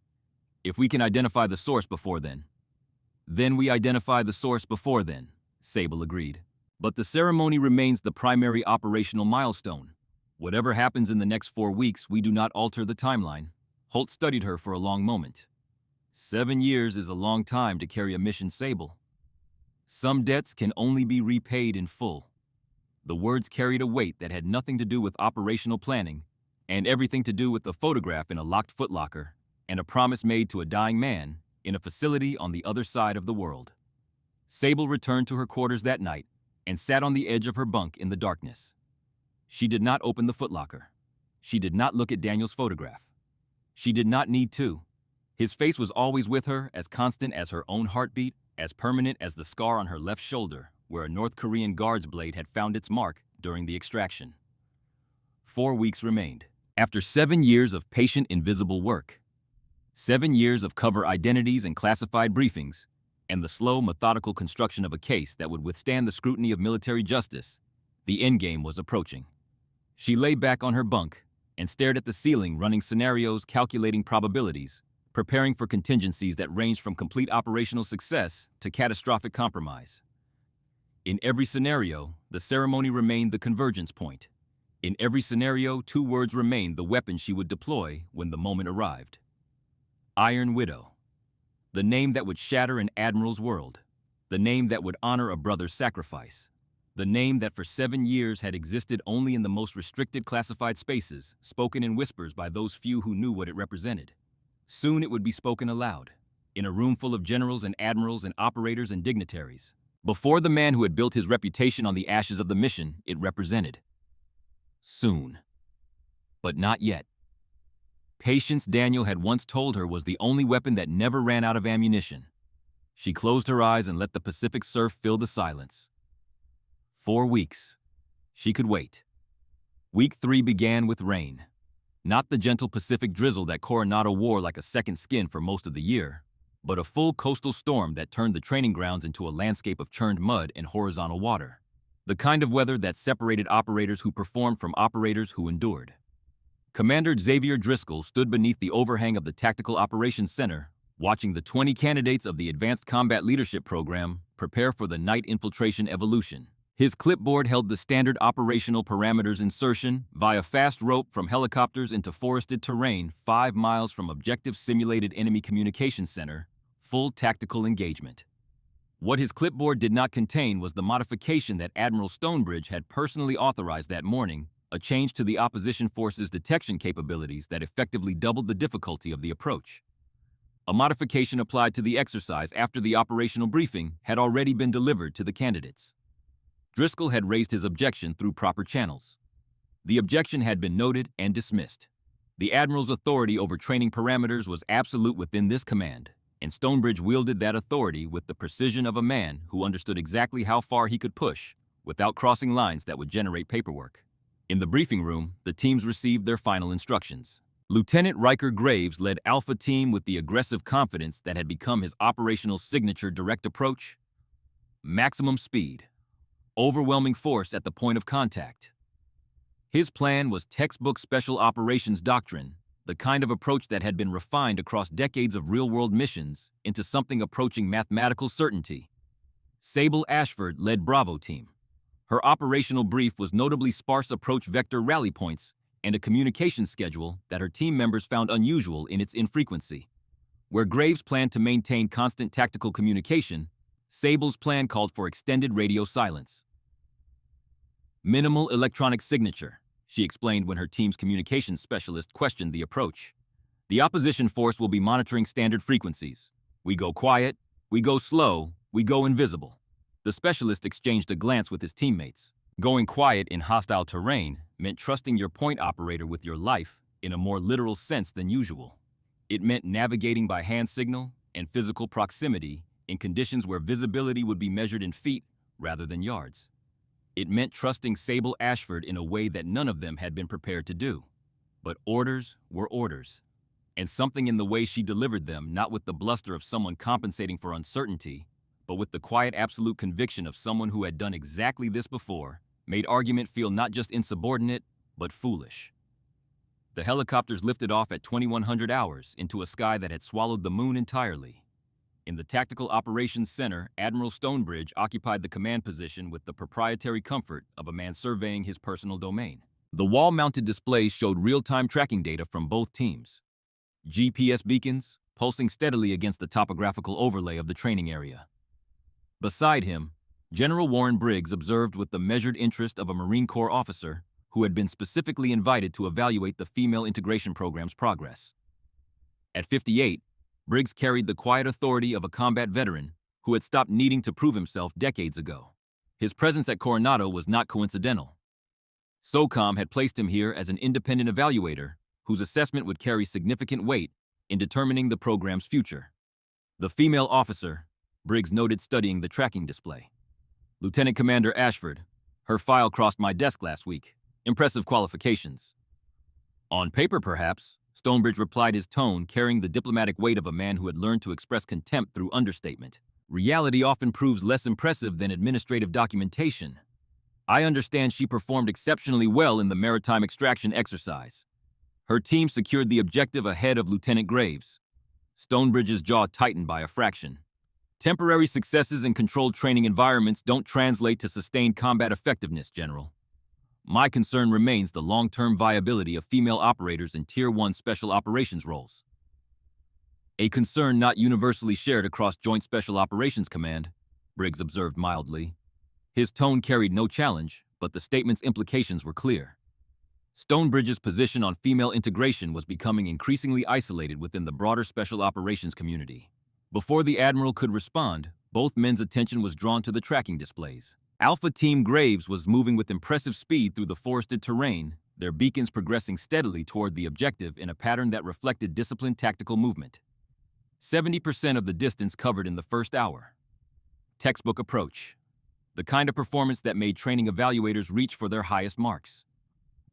"If we can identify the source before then." "Then we identify the source before then," Sable agreed. "But the ceremony remains the primary operational milestone. Whatever happens in the next 4 weeks, we do not alter the timeline." Holt studied her for a long moment. 7 years is a long time to carry a mission, Sable. "Some debts can only be repaid in full." The words carried a weight that had nothing to do with operational planning and everything to do with a photograph in a locked footlocker and a promise made to a dying man in a facility on the other side of the world. Sable returned to her quarters that night and sat on the edge of her bunk in the darkness. She did not open the footlocker. She did not look at Daniel's photograph. She did not need to. His face was always with her, as constant as her own heartbeat, as permanent as the scar on her left shoulder, where a North Korean guard's blade had found its mark during the extraction. 4 weeks remained. After 7 years of patient, invisible work, 7 years of cover identities and classified briefings, and the slow, methodical construction of a case that would withstand the scrutiny of military justice, the endgame was approaching. She lay back on her bunk and stared at the ceiling, running scenarios, calculating probabilities, preparing for contingencies that ranged from complete operational success to catastrophic compromise. In every scenario, the ceremony remained the convergence point. In every scenario, 2 words remained the weapon she would deploy when the moment arrived. Iron Widow. The name that would shatter an admiral's world. The name that would honor a brother's sacrifice. The name that for 7 years had existed only in the most restricted classified spaces, spoken in whispers by those few who knew what it represented. Soon it would be spoken aloud. in a room full of generals and admirals and operators and dignitaries. Before the man who had built his reputation on the ashes of the mission it represented. Soon. But not yet. Patience, Daniel had once told her, was the only weapon that never ran out of ammunition. She closed her eyes and let the Pacific surf fill the silence. 4 weeks. She could wait. Week 3 began with rain. Not the gentle Pacific drizzle that Coronado wore like a second skin for most of the year, but a full coastal storm that turned the training grounds into a landscape of churned mud and horizontal water. The kind of weather that separated operators who performed from operators who endured. Commander Xavier Driscoll stood beneath the overhang of the Tactical Operations Center, watching the 20 candidates of the Advanced Combat Leadership Program prepare for the night infiltration evolution. His clipboard held the standard operational parameters: insertion via fast rope from helicopters into forested terrain 5 miles from objective simulated enemy communication center, full tactical engagement. What his clipboard did not contain was the modification that Admiral Stonebridge had personally authorized that morning, a change to the opposition force's detection capabilities that effectively doubled the difficulty of the approach. A modification applied to the exercise after the operational briefing had already been delivered to the candidates. Driscoll had raised his objection through proper channels. The objection had been noted and dismissed. The Admiral's authority over training parameters was absolute within this command, and Stonebridge wielded that authority with the precision of a man who understood exactly how far he could push without crossing lines that would generate paperwork. In the briefing room, the teams received their final instructions. Lieutenant Riker Graves led Alpha Team with the aggressive confidence that had become his operational signature: direct approach, maximum speed, overwhelming force at the point of contact. His plan was textbook special operations doctrine, the kind of approach that had been refined across decades of real-world missions into something approaching mathematical certainty. Sable Ashford led Bravo Team. Her operational brief was notably sparse approach vector rally points and a communication schedule that her team members found unusual in its infrequency. Where Graves planned to maintain constant tactical communication, Sable's plan called for extended radio silence. Minimal electronic signature, she explained when her team's communications specialist questioned the approach. The opposition force will be monitoring standard frequencies. We go quiet, we go slow, we go invisible. The specialist exchanged a glance with his teammates. Going quiet in hostile terrain meant trusting your point operator with your life in a more literal sense than usual. It meant navigating by hand signal and physical proximity in conditions where visibility would be measured in feet rather than yards. It meant trusting Sable Ashford in a way that none of them had been prepared to do. But orders were orders, and something in the way she delivered them, not with the bluster of someone compensating for uncertainty, but with the quiet absolute conviction of someone who had done exactly this before, made argument feel not just insubordinate, but foolish. The helicopters lifted off at 2100 hours into a sky that had swallowed the moon entirely. In the Tactical Operations Center, Admiral Stonebridge occupied the command position with the proprietary comfort of a man surveying his personal domain. The wall-mounted displays showed real-time tracking data from both teams. GPS beacons pulsing steadily against the topographical overlay of the training area. Beside him, General Warren Briggs observed with the measured interest of a Marine Corps officer who had been specifically invited to evaluate the female integration program's progress. At 58, Briggs carried the quiet authority of a combat veteran who had stopped needing to prove himself decades ago. His presence at Coronado was not coincidental. SOCOM had placed him here as an independent evaluator whose assessment would carry significant weight in determining the program's future. The female officer, Briggs noted studying the tracking display. Lieutenant Commander Ashford, her file crossed my desk last week. Impressive qualifications. On paper, perhaps, Stonebridge replied, his tone carrying the diplomatic weight of a man who had learned to express contempt through understatement. Reality often proves less impressive than administrative documentation. I understand she performed exceptionally well in the maritime extraction exercise. Her team secured the objective ahead of Lieutenant Graves. Stonebridge's jaw tightened by a fraction. Temporary successes in controlled training environments don't translate to sustained combat effectiveness, General. My concern remains the long-term viability of female operators in Tier 1 Special Operations roles. A concern not universally shared across Joint Special Operations Command, Briggs observed mildly. His tone carried no challenge, but the statement's implications were clear. Stonebridge's position on female integration was becoming increasingly isolated within the broader Special Operations community. Before the Admiral could respond, both men's attention was drawn to the tracking displays. Alpha Team Graves was moving with impressive speed through the forested terrain, their beacons progressing steadily toward the objective in a pattern that reflected disciplined tactical movement. 70% of the distance covered in the first hour. Textbook approach. The kind of performance that made training evaluators reach for their highest marks.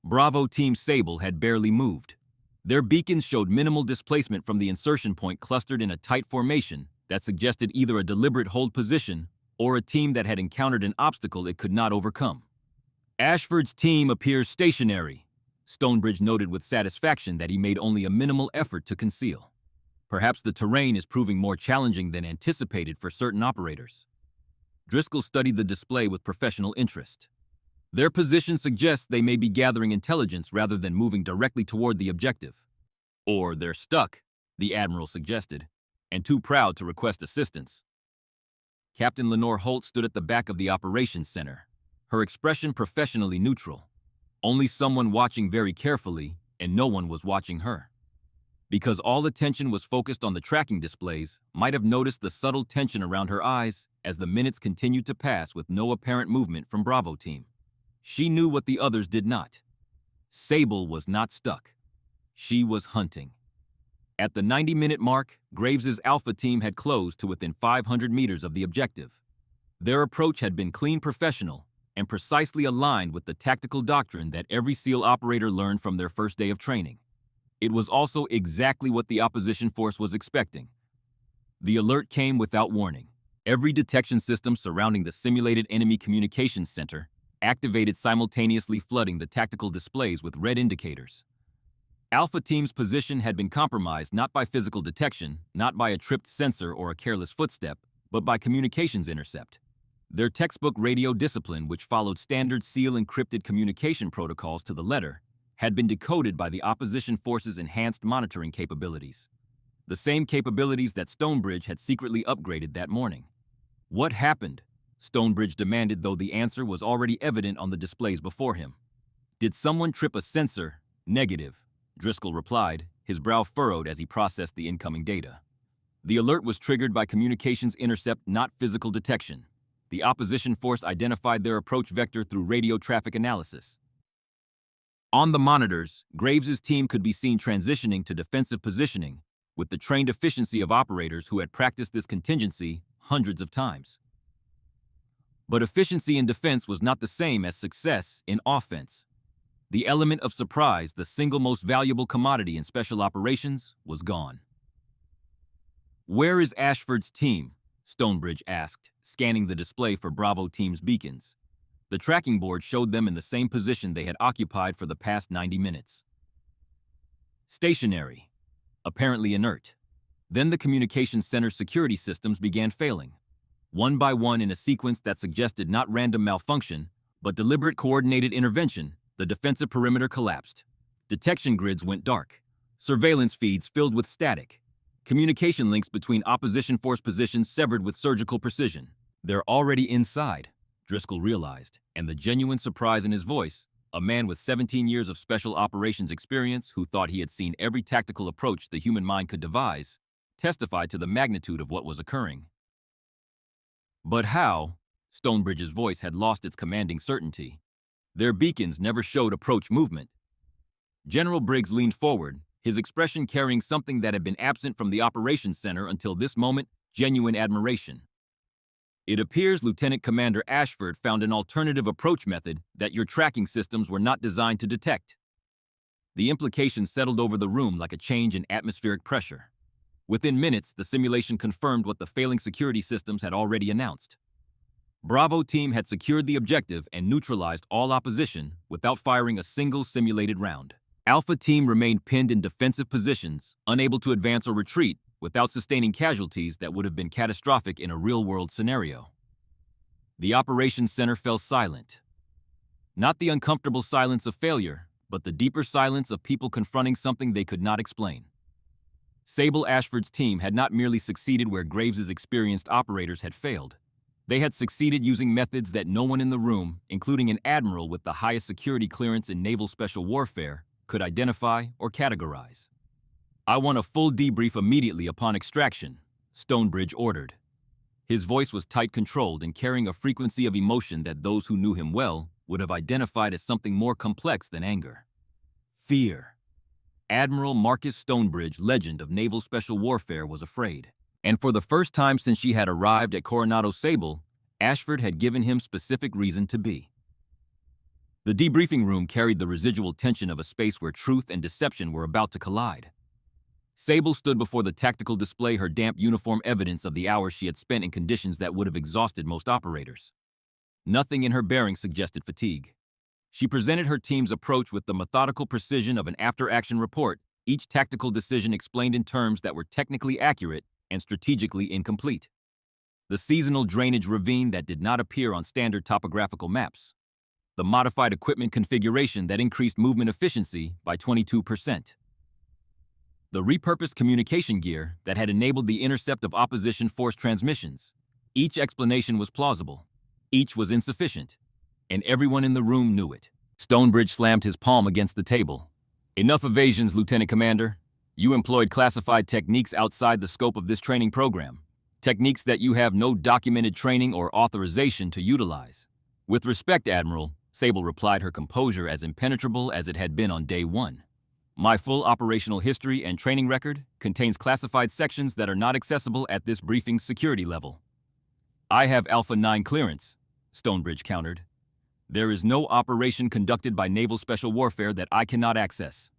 Bravo Team Sable had barely moved. Their beacons showed minimal displacement from the insertion point clustered in a tight formation that suggested either a deliberate hold position or a team that had encountered an obstacle it could not overcome. Ashford's team appears stationary. Stonebridge noted with satisfaction that he made only a minimal effort to conceal. Perhaps the terrain is proving more challenging than anticipated for certain operators. Driscoll studied the display with professional interest. Their position suggests they may be gathering intelligence rather than moving directly toward the objective. Or they're stuck, the Admiral suggested, and too proud to request assistance. Captain Lenore Holt stood at the back of the operations center, her expression professionally neutral. Only someone watching very carefully, and no one was watching her. Because all attention was focused on the tracking displays, might have noticed the subtle tension around her eyes as the minutes continued to pass with no apparent movement from Bravo Team. She knew what the others did not. Sable was not stuck. She was hunting. At the 90-minute mark, Graves's Alpha Team had closed to within 500 meters of the objective. Their approach had been clean professional and precisely aligned with the tactical doctrine that every SEAL operator learned from their first day of training. It was also exactly what the opposition force was expecting. The alert came without warning. Every detection system surrounding the simulated enemy communications center activated, simultaneously flooding the tactical displays with red indicators. Alpha Team's position had been compromised not by physical detection, not by a tripped sensor or a careless footstep, but by communications intercept. Their textbook radio discipline, which followed standard SEAL encrypted communication protocols to the letter, had been decoded by the opposition force's enhanced monitoring capabilities. The same capabilities that Stonebridge had secretly upgraded that morning. What happened? Stonebridge demanded, though the answer was already evident on the displays before him. Did someone trip a sensor? Negative, Driscoll replied, his brow furrowed as he processed the incoming data. The alert was triggered by communications intercept, not physical detection. The opposition force identified their approach vector through radio traffic analysis. On the monitors, Graves's team could be seen transitioning to defensive positioning with the trained efficiency of operators who had practiced this contingency hundreds of times. But efficiency in defense was not the same as success in offense. The element of surprise, the single most valuable commodity in special operations, was gone. "Where is Ashford's team?" Stonebridge asked, scanning the display for Bravo Team's beacons. The tracking board showed them in the same position they had occupied for the past 90 minutes. Stationary, apparently inert. Then the communications center's security systems began failing. One by one, in a sequence that suggested not random malfunction, but deliberate coordinated intervention, the defensive perimeter collapsed. Detection grids went dark. Surveillance feeds filled with static. Communication links between opposition force positions severed with surgical precision. "They're already inside," Driscoll realized, and the genuine surprise in his voice, a man with 17 years of special operations experience who thought he had seen every tactical approach the human mind could devise, testified to the magnitude of what was occurring. "But how?" Stonebridge's voice had lost its commanding certainty. Their beacons never showed approach movement. General Briggs leaned forward, his expression carrying something that had been absent from the operations center until this moment, genuine admiration. "It appears Lieutenant Commander Ashford found an alternative approach method that your tracking systems were not designed to detect." The implication settled over the room like a change in atmospheric pressure. Within minutes, the simulation confirmed what the failing security systems had already announced. Bravo Team had secured the objective and neutralized all opposition without firing a single simulated round. Alpha Team remained pinned in defensive positions, unable to advance or retreat, without sustaining casualties that would have been catastrophic in a real-world scenario. The operations center fell silent. Not the uncomfortable silence of failure, but the deeper silence of people confronting something they could not explain. Sable Ashford's team had not merely succeeded where Graves's experienced operators had failed. They had succeeded using methods that no one in the room, including an admiral with the highest security clearance in naval special warfare, could identify or categorize. "I want a full debrief immediately upon extraction," Stonebridge ordered. His voice was tight-controlled and carrying a frequency of emotion that those who knew him well would have identified as something more complex than anger. Fear. Admiral Marcus Stonebridge, legend of naval special warfare, was afraid. And for the first time since she had arrived at Coronado Sable, Ashford had given him specific reason to be. The debriefing room carried the residual tension of a space where truth and deception were about to collide. Sable stood before the tactical display, her damp uniform evidence of the hours she had spent in conditions that would have exhausted most operators. Nothing in her bearing suggested fatigue. She presented her team's approach with the methodical precision of an after-action report, each tactical decision explained in terms that were technically accurate and strategically incomplete. The seasonal drainage ravine that did not appear on standard topographical maps. The modified equipment configuration that increased movement efficiency by 22%. The repurposed communication gear that had enabled the intercept of opposition force transmissions. Each explanation was plausible. Each was insufficient. And everyone in the room knew it. Stonebridge slammed his palm against the table. Enough evasions, Lieutenant Commander. You employed classified techniques outside the scope of this training program. Techniques that you have no documented training or authorization to utilize. With respect, Admiral, Sable replied, her composure as impenetrable as it had been on day one. My full operational history and training record contains classified sections that are not accessible at this briefing's security level. I have Alpha 9 clearance, Stonebridge countered. There is no operation conducted by naval special warfare that I cannot access.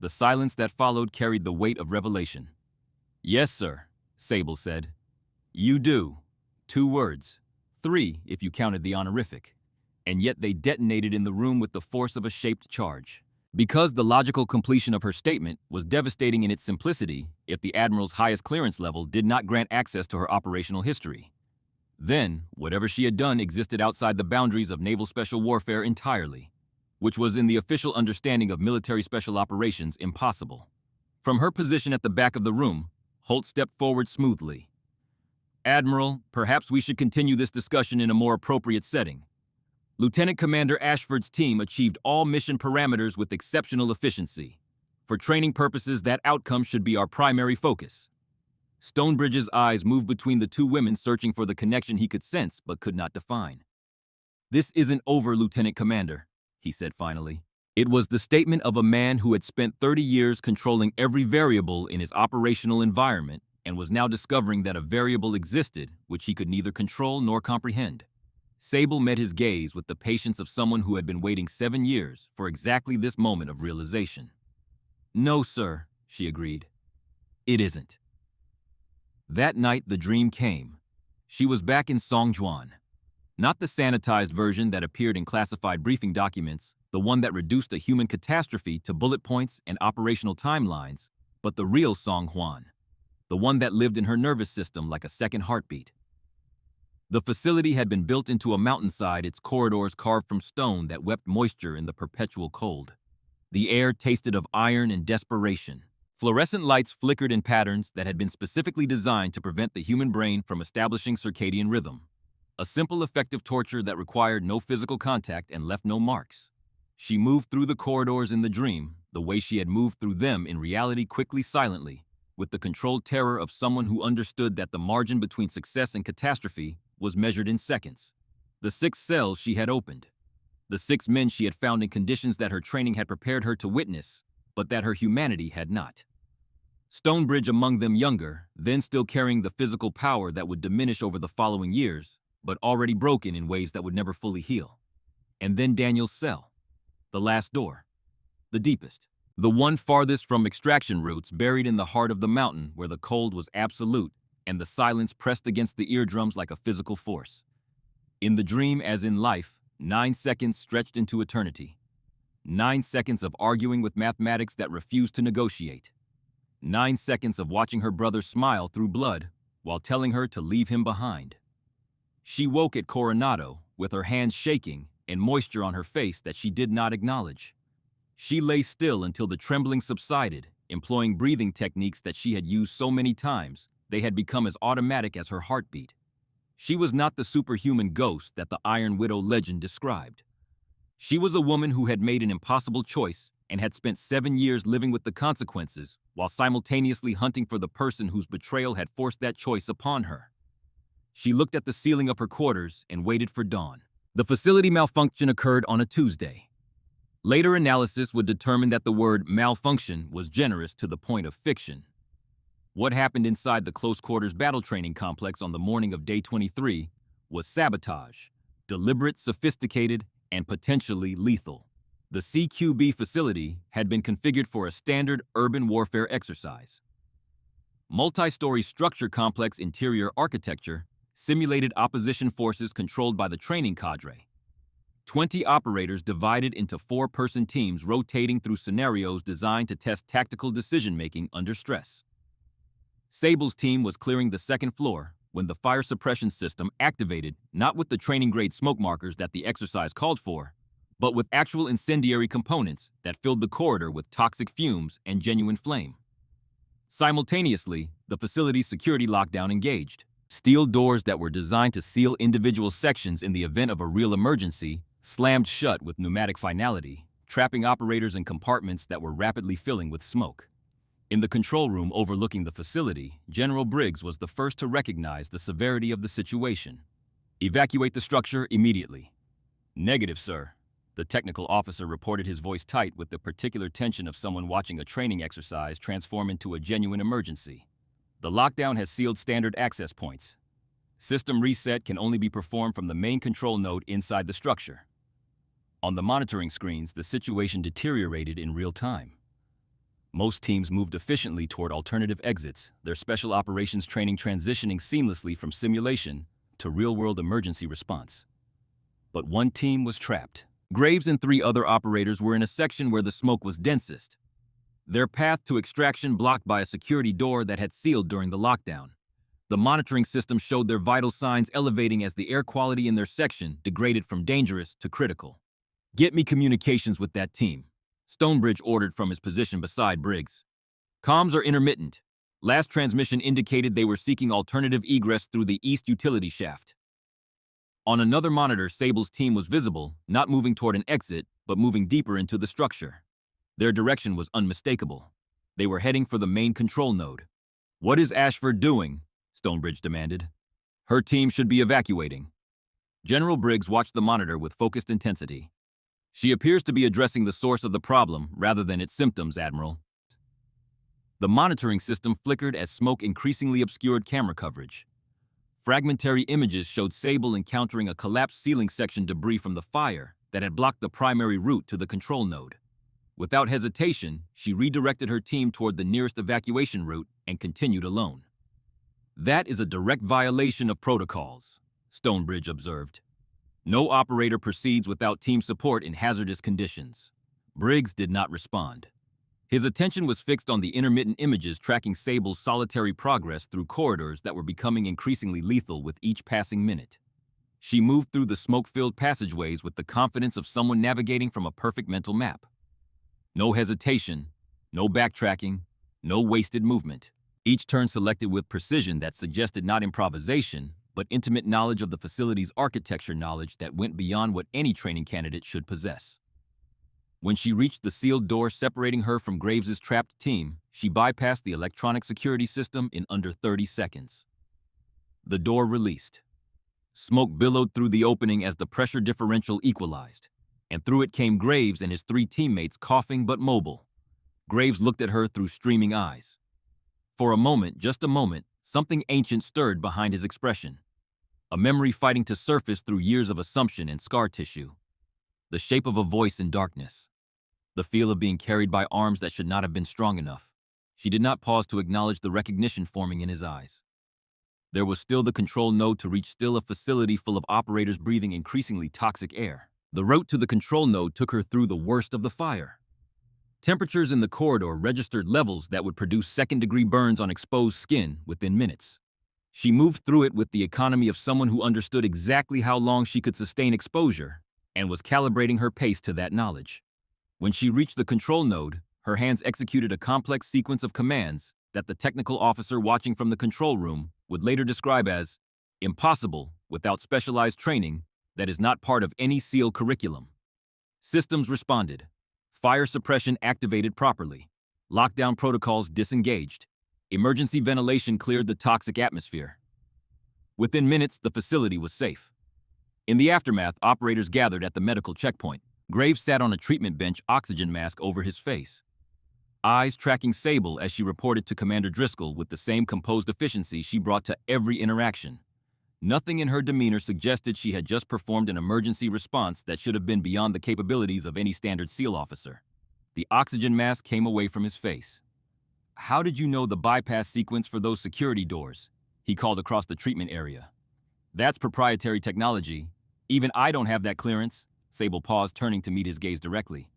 The silence that followed carried the weight of revelation. Yes, sir, Sable said. You do. 2 words. 3 if you counted the honorific. And yet they detonated in the room with the force of a shaped charge. Because the logical completion of her statement was devastating in its simplicity if the Admiral's highest clearance level did not grant access to her operational history. Then, whatever she had done existed outside the boundaries of naval special warfare entirely, which was in the official understanding of military special operations impossible. From her position at the back of the room, Holt stepped forward smoothly. Admiral, perhaps we should continue this discussion in a more appropriate setting. Lieutenant Commander Ashford's team achieved all mission parameters with exceptional efficiency. For training purposes, that outcome should be our primary focus. Stonebridge's eyes moved between the 2 women, searching for the connection he could sense but could not define. This isn't over, Lieutenant Commander, he said finally. It was the statement of a man who had spent 30 years controlling every variable in his operational environment and was now discovering that a variable existed which he could neither control nor comprehend. Sable met his gaze with the patience of someone who had been waiting 7 years for exactly this moment of realization. No, sir, she agreed. It isn't. That night, the dream came. She was back in Songjuan. Not the sanitized version that appeared in classified briefing documents, the one that reduced a human catastrophe to bullet points and operational timelines, but the real Songjuan, the one that lived in her nervous system like a second heartbeat. The facility had been built into a mountainside, its corridors carved from stone that wept moisture in the perpetual cold. The air tasted of iron and desperation. Fluorescent lights flickered in patterns that had been specifically designed to prevent the human brain from establishing circadian rhythm. A simple, effective torture that required no physical contact and left no marks. She moved through the corridors in the dream, the way she had moved through them in reality, quickly, silently, with the controlled terror of someone who understood that the margin between success and catastrophe was measured in seconds. The 6 cells she had opened. The 6 men she had found in conditions that her training had prepared her to witness, but that her humanity had not. Stonebridge among them, younger, then still carrying the physical power that would diminish over the following years, but already broken in ways that would never fully heal. And then Daniel's cell. The last door. The deepest. The one farthest from extraction routes, buried in the heart of the mountain where the cold was absolute and the silence pressed against the eardrums like a physical force. In the dream, as in life, 9 seconds stretched into eternity. 9 seconds of arguing with mathematics that refused to negotiate. 9 seconds of watching her brother smile through blood while telling her to leave him behind. She woke at Coronado with her hands shaking and moisture on her face that she did not acknowledge. She lay still until the trembling subsided, employing breathing techniques that she had used so many times they had become as automatic as her heartbeat. She was not the superhuman ghost that the Iron Widow legend described. She was a woman who had made an impossible choice and had spent 7 years living with the consequences while simultaneously hunting for the person whose betrayal had forced that choice upon her. She looked at the ceiling of her quarters and waited for dawn. The facility malfunction occurred on a Tuesday. Later analysis would determine that the word malfunction was generous to the point of fiction. What happened inside the close-quarters battle training complex on the morning of Day 23 was sabotage, deliberate, sophisticated, and potentially lethal. The CQB facility had been configured for a standard urban warfare exercise. Multi-story structure complex interior architecture simulated opposition forces controlled by the training cadre. 20 operators divided into 4-person teams rotating through scenarios designed to test tactical decision-making under stress. Sable's team was clearing the second floor when the fire suppression system activated, not with the training-grade smoke markers that the exercise called for, but with actual incendiary components that filled the corridor with toxic fumes and genuine flame. Simultaneously, the facility's security lockdown engaged. Steel doors that were designed to seal individual sections in the event of a real emergency slammed shut with pneumatic finality, trapping operators in compartments that were rapidly filling with smoke. In the control room overlooking the facility, General Briggs was the first to recognize the severity of the situation. "Evacuate the structure immediately." "Negative, sir." The technical officer reported, his voice tight with the particular tension of someone watching a training exercise transform into a genuine emergency. "The lockdown has sealed standard access points. System reset can only be performed from the main control node inside the structure." On the monitoring screens, the situation deteriorated in real time. Most teams moved efficiently toward alternative exits, their special operations training transitioning seamlessly from simulation to real-world emergency response. But one team was trapped. Graves and 3 other operators were in a section where the smoke was densest, their path to extraction blocked by a security door that had sealed during the lockdown. The monitoring system showed their vital signs elevating as the air quality in their section degraded from dangerous to critical. "Get me communications with that team," Stonebridge ordered from his position beside Briggs. "Comms are intermittent. Last transmission indicated they were seeking alternative egress through the east utility shaft." On another monitor, Sable's team was visible, not moving toward an exit, but moving deeper into the structure. Their direction was unmistakable. They were heading for the main control node. "What is Ashford doing?" Stonebridge demanded. "Her team should be evacuating." General Briggs watched the monitor with focused intensity. "She appears to be addressing the source of the problem rather than its symptoms, Admiral." The monitoring system flickered as smoke increasingly obscured camera coverage. Fragmentary images showed Sable encountering a collapsed ceiling section debris from the fire that had blocked the primary route to the control node. Without hesitation, she redirected her team toward the nearest evacuation route and continued alone. "That is a direct violation of protocols," Stonebridge observed. "No operator proceeds without team support in hazardous conditions." Briggs did not respond. His attention was fixed on the intermittent images tracking Sable's solitary progress through corridors that were becoming increasingly lethal with each passing minute. She moved through the smoke-filled passageways with the confidence of someone navigating from a perfect mental map. No hesitation, no backtracking, no wasted movement. Each turn selected with precision that suggested not improvisation, but intimate knowledge of the facility's architecture, knowledge that went beyond what any training candidate should possess. When she reached the sealed door separating her from Graves's trapped team, she bypassed the electronic security system in under 30 seconds. The door released. Smoke billowed through the opening as the pressure differential equalized, and through it came Graves and his 3 teammates, coughing but mobile. Graves looked at her through streaming eyes. For a moment, just a moment, something ancient stirred behind his expression. A memory fighting to surface through years of assumption and scar tissue. The shape of a voice in darkness. The feel of being carried by arms that should not have been strong enough. She did not pause to acknowledge the recognition forming in his eyes. There was still the control node to reach, still a facility full of operators breathing increasingly toxic air. The route to the control node took her through the worst of the fire. Temperatures in the corridor registered levels that would produce second-degree burns on exposed skin within minutes. She moved through it with the economy of someone who understood exactly how long she could sustain exposure and was calibrating her pace to that knowledge. When she reached the control node, her hands executed a complex sequence of commands that the technical officer watching from the control room would later describe as impossible without specialized training that is not part of any SEAL curriculum. Systems responded. Fire suppression activated properly. Lockdown protocols disengaged. Emergency ventilation cleared the toxic atmosphere. Within minutes, the facility was safe. In the aftermath, operators gathered at the medical checkpoint. Graves sat on a treatment bench, oxygen mask over his face, eyes tracking Sable as she reported to Commander Driscoll with the same composed efficiency she brought to every interaction. Nothing in her demeanor suggested she had just performed an emergency response that should have been beyond the capabilities of any standard SEAL officer. The oxygen mask came away from his face. "How did you know the bypass sequence for those security doors?" he called across the treatment area. "That's proprietary technology. Even I don't have that clearance." Sable paused, turning to meet his gaze directly.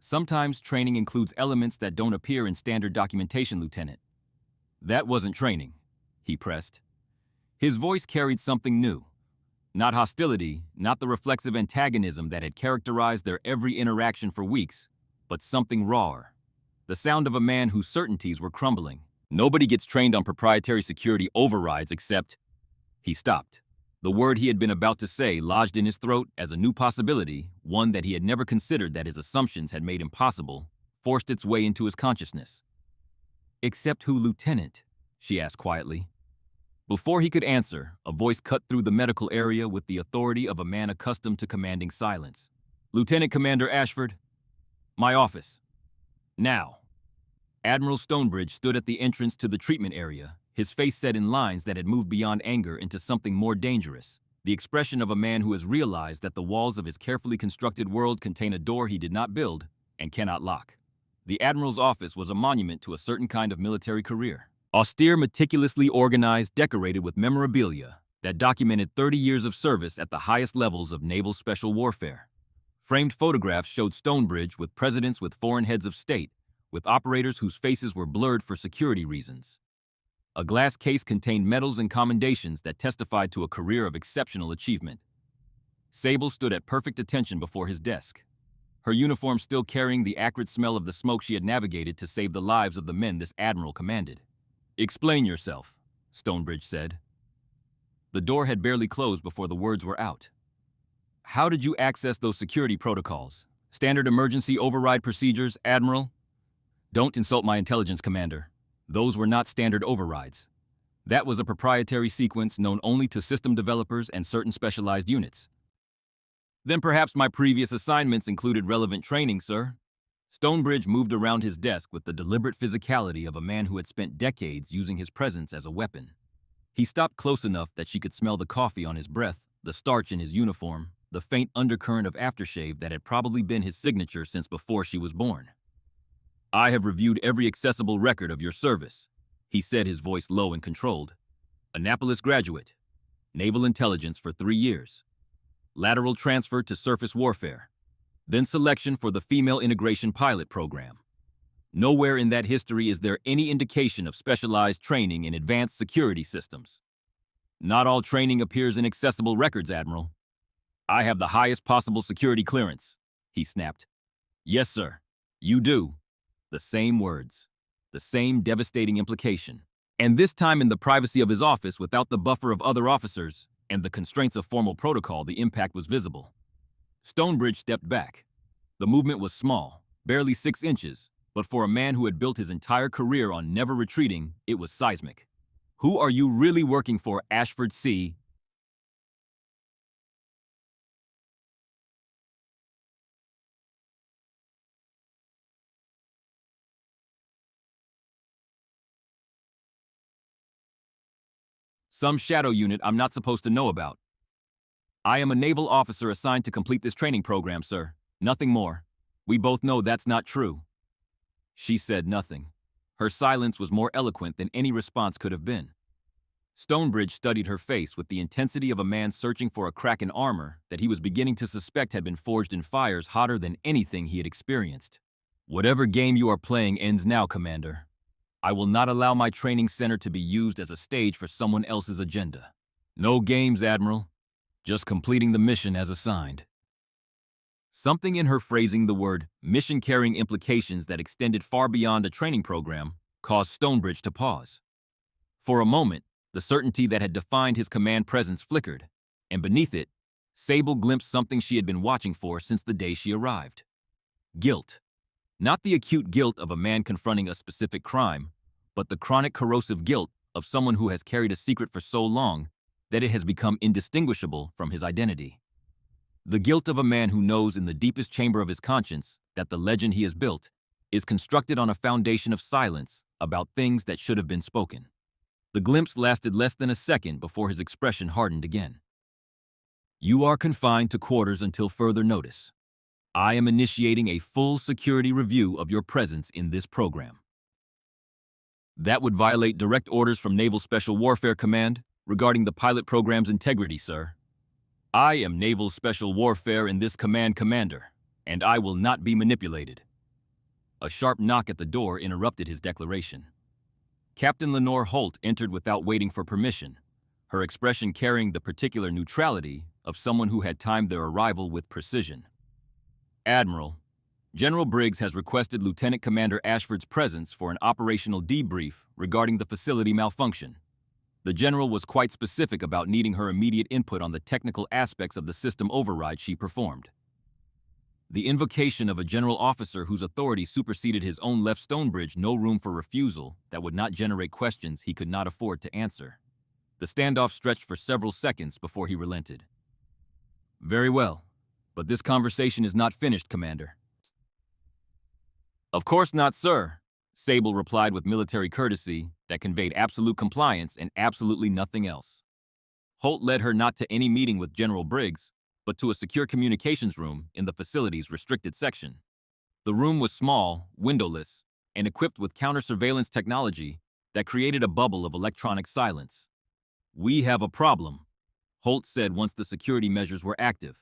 "Sometimes training includes elements that don't appear in standard documentation, Lieutenant." "That wasn't training," he pressed. His voice carried something new. Not hostility, not the reflexive antagonism that had characterized their every interaction for weeks, but something rawer. The sound of a man whose certainties were crumbling. "Nobody gets trained on proprietary security overrides except—" He stopped. The word he had been about to say lodged in his throat as a new possibility, one that he had never considered that his assumptions had made impossible, forced its way into his consciousness. "Except who, Lieutenant?" she asked quietly. Before he could answer, a voice cut through the medical area with the authority of a man accustomed to commanding silence. "Lieutenant Commander Ashford, my office. Now." Admiral Stonebridge stood at the entrance to the treatment area, his face set in lines that had moved beyond anger into something more dangerous, the expression of a man who has realized that the walls of his carefully constructed world contain a door he did not build and cannot lock. The Admiral's office was a monument to a certain kind of military career. Austere, meticulously organized, decorated with memorabilia that documented 30 years of service at the highest levels of naval special warfare. Framed photographs showed Stonebridge with presidents, with foreign heads of state, with operators whose faces were blurred for security reasons. A glass case contained medals and commendations that testified to a career of exceptional achievement. Sable stood at perfect attention before his desk, her uniform still carrying the acrid smell of the smoke she had navigated to save the lives of the men this admiral commanded. "Explain yourself," Stonebridge said. The door had barely closed before the words were out. "How did you access those security protocols? Standard emergency override procedures, Admiral?" "Don't insult my intelligence, Commander. Those were not standard overrides. That was a proprietary sequence known only to system developers and certain specialized units." "Then perhaps my previous assignments included relevant training, sir." Stonebridge moved around his desk with the deliberate physicality of a man who had spent decades using his presence as a weapon. He stopped close enough that she could smell the coffee on his breath, the starch in his uniform, the faint undercurrent of aftershave that had probably been his signature since before she was born. "I have reviewed every accessible record of your service," he said, his voice low and controlled. "Annapolis graduate, naval intelligence for 3 years, lateral transfer to surface warfare, then selection for the female integration pilot program. Nowhere in that history is there any indication of specialized training in advanced security systems. Not all training appears in accessible records, Admiral." "I have the highest possible security clearance," he snapped. "Yes, sir, you do." The same words, the same devastating implication. And this time in the privacy of his office without the buffer of other officers and the constraints of formal protocol, the impact was visible. Stonebridge stepped back. The movement was small, barely 6 inches, but for a man who had built his entire career on never retreating, it was seismic. "Who are you really working for, Ashford C.?" "Some shadow unit I'm not supposed to know about. I am a naval officer assigned to complete this training program, sir. Nothing more. We both know that's not true." She said nothing. Her silence was more eloquent than any response could have been. Stonebridge studied her face with the intensity of a man searching for a crack in armor that he was beginning to suspect had been forged in fires hotter than anything he had experienced. "Whatever game you are playing ends now, Commander. I will not allow my training center to be used as a stage for someone else's agenda. No games, Admiral. Just completing the mission as assigned." Something in her phrasing the word mission carrying implications that extended far beyond a training program caused Stonebridge to pause. For a moment, the certainty that had defined his command presence flickered, and beneath it, Sable glimpsed something she had been watching for since the day she arrived. Guilt. Not the acute guilt of a man confronting a specific crime, but the chronic corrosive guilt of someone who has carried a secret for so long that it has become indistinguishable from his identity. The guilt of a man who knows in the deepest chamber of his conscience that the legend he has built is constructed on a foundation of silence about things that should have been spoken. The glimpse lasted less than a second before his expression hardened again. You are confined to quarters until further notice. I am initiating a full security review of your presence in this program. That would violate direct orders from Naval Special Warfare Command regarding the pilot program's integrity, sir. I am Naval Special Warfare in this command commander, and I will not be manipulated. A sharp knock at the door interrupted his declaration. Captain Lenore Holt entered without waiting for permission, her expression carrying the particular neutrality of someone who had timed their arrival with precision. Admiral, General Briggs has requested Lieutenant Commander Ashford's presence for an operational debrief regarding the facility malfunction. The general was quite specific about needing her immediate input on the technical aspects of the system override she performed. The invocation of a general officer whose authority superseded his own left Stonebridge no room for refusal that would not generate questions he could not afford to answer. The standoff stretched for several seconds before he relented. Very well, but this conversation is not finished, Commander. Of course not, sir, Sable replied with military courtesy that conveyed absolute compliance and absolutely nothing else. Holt led her not to any meeting with General Briggs, but to a secure communications room in the facility's restricted section. The room was small, windowless, and equipped with counter-surveillance technology that created a bubble of electronic silence. We have a problem, Holt said once the security measures were active.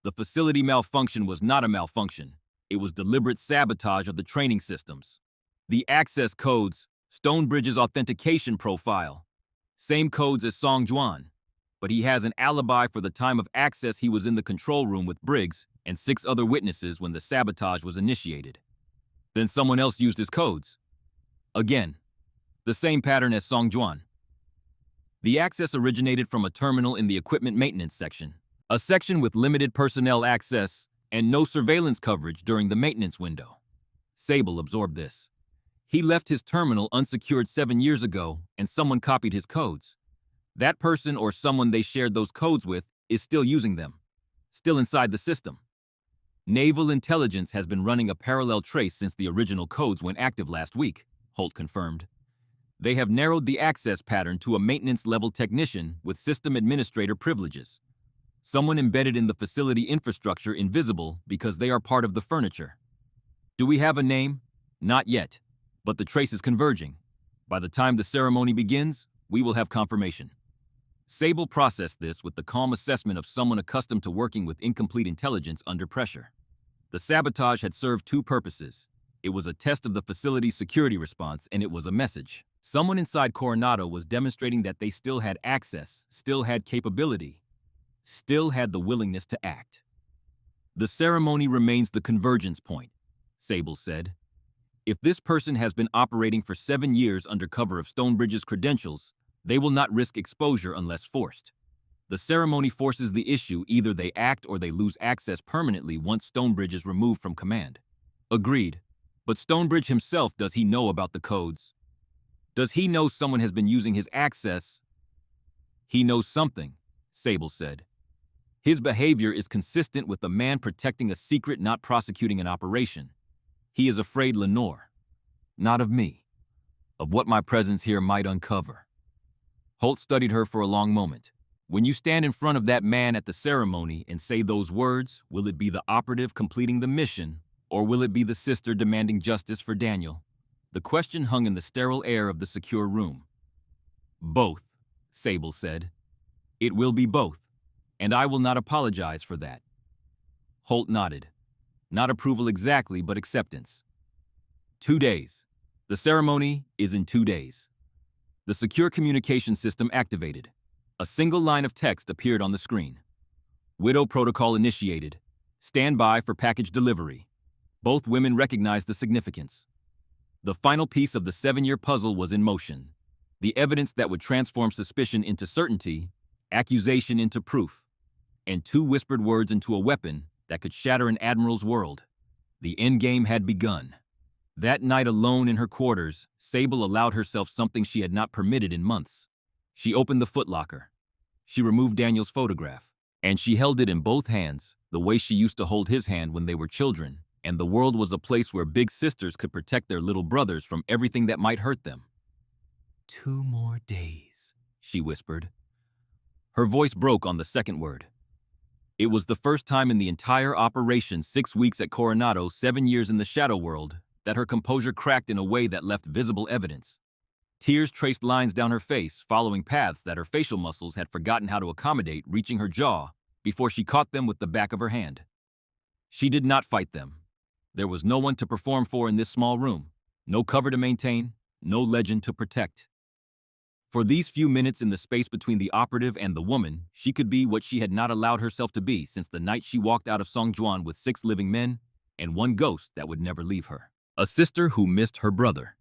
The facility malfunction was not a malfunction. It was deliberate sabotage of the training systems. The access codes, Stonebridge's authentication profile, same codes as Song Juan, but he has an alibi for the time of access he was in the control room with Briggs and 6 other witnesses when the sabotage was initiated. Then someone else used his codes. Again, the same pattern as Song Juan. The access originated from a terminal in the equipment maintenance section, a section with limited personnel access and no surveillance coverage during the maintenance window. Sable absorbed this. He left his terminal unsecured 7 years ago, and someone copied his codes. That person or someone they shared those codes with is still using them, still inside the system. Naval intelligence has been running a parallel trace since the original codes went active last week, Holt confirmed. They have narrowed the access pattern to a maintenance-level technician with system administrator privileges. Someone embedded in the facility infrastructure invisible because they are part of the furniture. Do we have a name? Not yet, but the trace is converging. By the time the ceremony begins, we will have confirmation. Sable processed this with the calm assessment of someone accustomed to working with incomplete intelligence under pressure. The sabotage had served 2 purposes. It was a test of the facility's security response, and it was a message. Someone inside Coronado was demonstrating that they still had access, still had capability, still had the willingness to act. The ceremony remains the convergence point, Sable said. If this person has been operating for 7 years under cover of Stonebridge's credentials, they will not risk exposure unless forced. The ceremony forces the issue: either they act or they lose access permanently once Stonebridge is removed from command. Agreed. But Stonebridge himself, does he know about the codes? Does he know someone has been using his access? He knows something, Sable said. His behavior is consistent with a man protecting a secret, not prosecuting an operation. He is afraid, Lenore. Not of me. Of what my presence here might uncover. Holt studied her for a long moment. When you stand in front of that man at the ceremony and say those words, will it be the operative completing the mission, or will it be the sister demanding justice for Daniel? The question hung in the sterile air of the secure room. Both, Sable said. It will be both, and I will not apologize for that. Holt nodded. Not approval exactly, but acceptance. 2 days. The ceremony is in 2 days. The secure communication system activated. A single line of text appeared on the screen. Widow protocol initiated. Stand by for package delivery. Both women recognized the significance. The final piece of the 7-year puzzle was in motion. The evidence that would transform suspicion into certainty, accusation into proof, and 2 whispered words into a weapon that could shatter an admiral's world. The endgame had begun. That night alone in her quarters, Sable allowed herself something she had not permitted in months. She opened the footlocker. She removed Daniel's photograph, and she held it in both hands, the way she used to hold his hand when they were children, and the world was a place where big sisters could protect their little brothers from everything that might hurt them. 2 more days, she whispered. Her voice broke on the second word. It was the first time in the entire operation, 6 weeks at Coronado, 7 years in the shadow world, that her composure cracked in a way that left visible evidence. Tears traced lines down her face, following paths that her facial muscles had forgotten how to accommodate, reaching her jaw before she caught them with the back of her hand. She did not fight them. There was no one to perform for in this small room, no cover to maintain, no legend to protect. For these few minutes in the space between the operative and the woman, she could be what she had not allowed herself to be since the night she walked out of Songjuan with 6 living men and 1 ghost that would never leave her. A sister who missed her brother.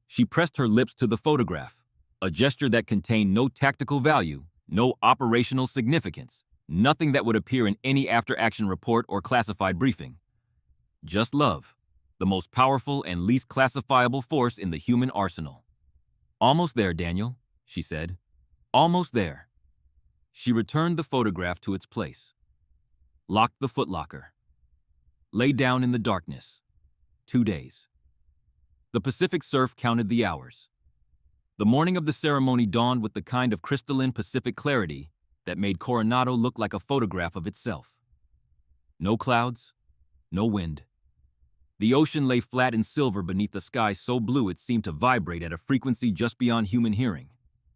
She pressed her lips to the photograph, a gesture that contained no tactical value, no operational significance, nothing that would appear in any after-action report or classified briefing. Just love, the most powerful and least classifiable force in the human arsenal. Almost there, Daniel, she said. Almost there. She returned the photograph to its place. Locked the footlocker. Lay down in the darkness. 2 days. The Pacific surf counted the hours. The morning of the ceremony dawned with the kind of crystalline Pacific clarity that made Coronado look like a photograph of itself. No clouds, no wind. The ocean lay flat in silver beneath a sky so blue it seemed to vibrate at a frequency just beyond human hearing.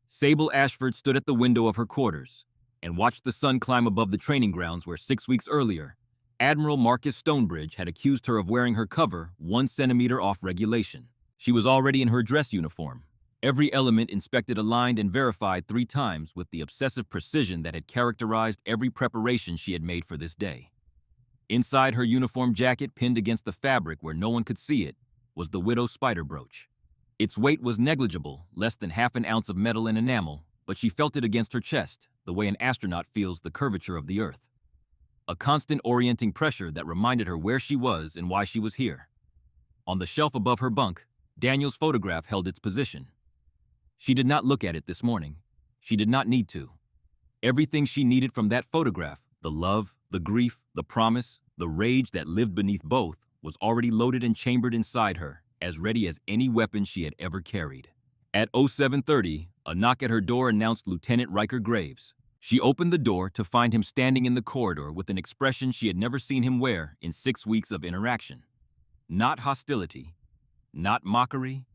Sable Ashford stood at the window of her quarters and watched the sun climb above the training grounds where 6 weeks earlier, Admiral Marcus Stonebridge had accused her of wearing her cover 1 centimeter off regulation. She was already in her dress uniform, every element inspected, aligned, and verified 3 times with the obsessive precision that had characterized every preparation she had made for this day. Inside her uniform jacket, pinned against the fabric where no one could see it, was the widow's spider brooch. Its weight was negligible, less than half an ounce of metal and enamel, but she felt it against her chest, the way an astronaut feels the curvature of the Earth. A constant orienting pressure that reminded her where she was and why she was here. On the shelf above her bunk, Daniel's photograph held its position. She did not look at it this morning. She did not need to. Everything she needed from that photograph, the love, the grief, the promise, the rage that lived beneath both, was already loaded and chambered inside her, as ready as any weapon she had ever carried. At 07:30, a knock at her door announced Lieutenant Riker Graves. She opened the door to find him standing in the corridor with an expression she had never seen him wear in 6 weeks of interaction. Not hostility, not mockery,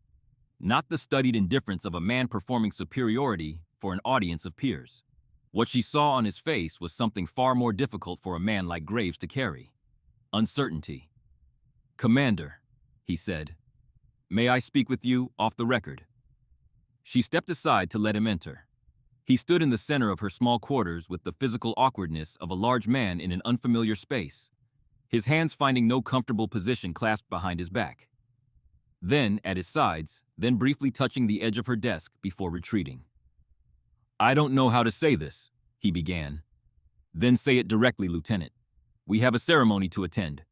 not the studied indifference of a man performing superiority for an audience of peers. What she saw on his face was something far more difficult for a man like Graves to carry. Uncertainty. "Commander," he said, "may I speak with you off the record?" She stepped aside to let him enter. He stood in the center of her small quarters with the physical awkwardness of a large man in an unfamiliar space, his hands finding no comfortable position clasped behind his back. Then at his sides, then briefly touching the edge of her desk before retreating. "I don't know how to say this," he began. "Then say it directly, Lieutenant. We have a ceremony to attend."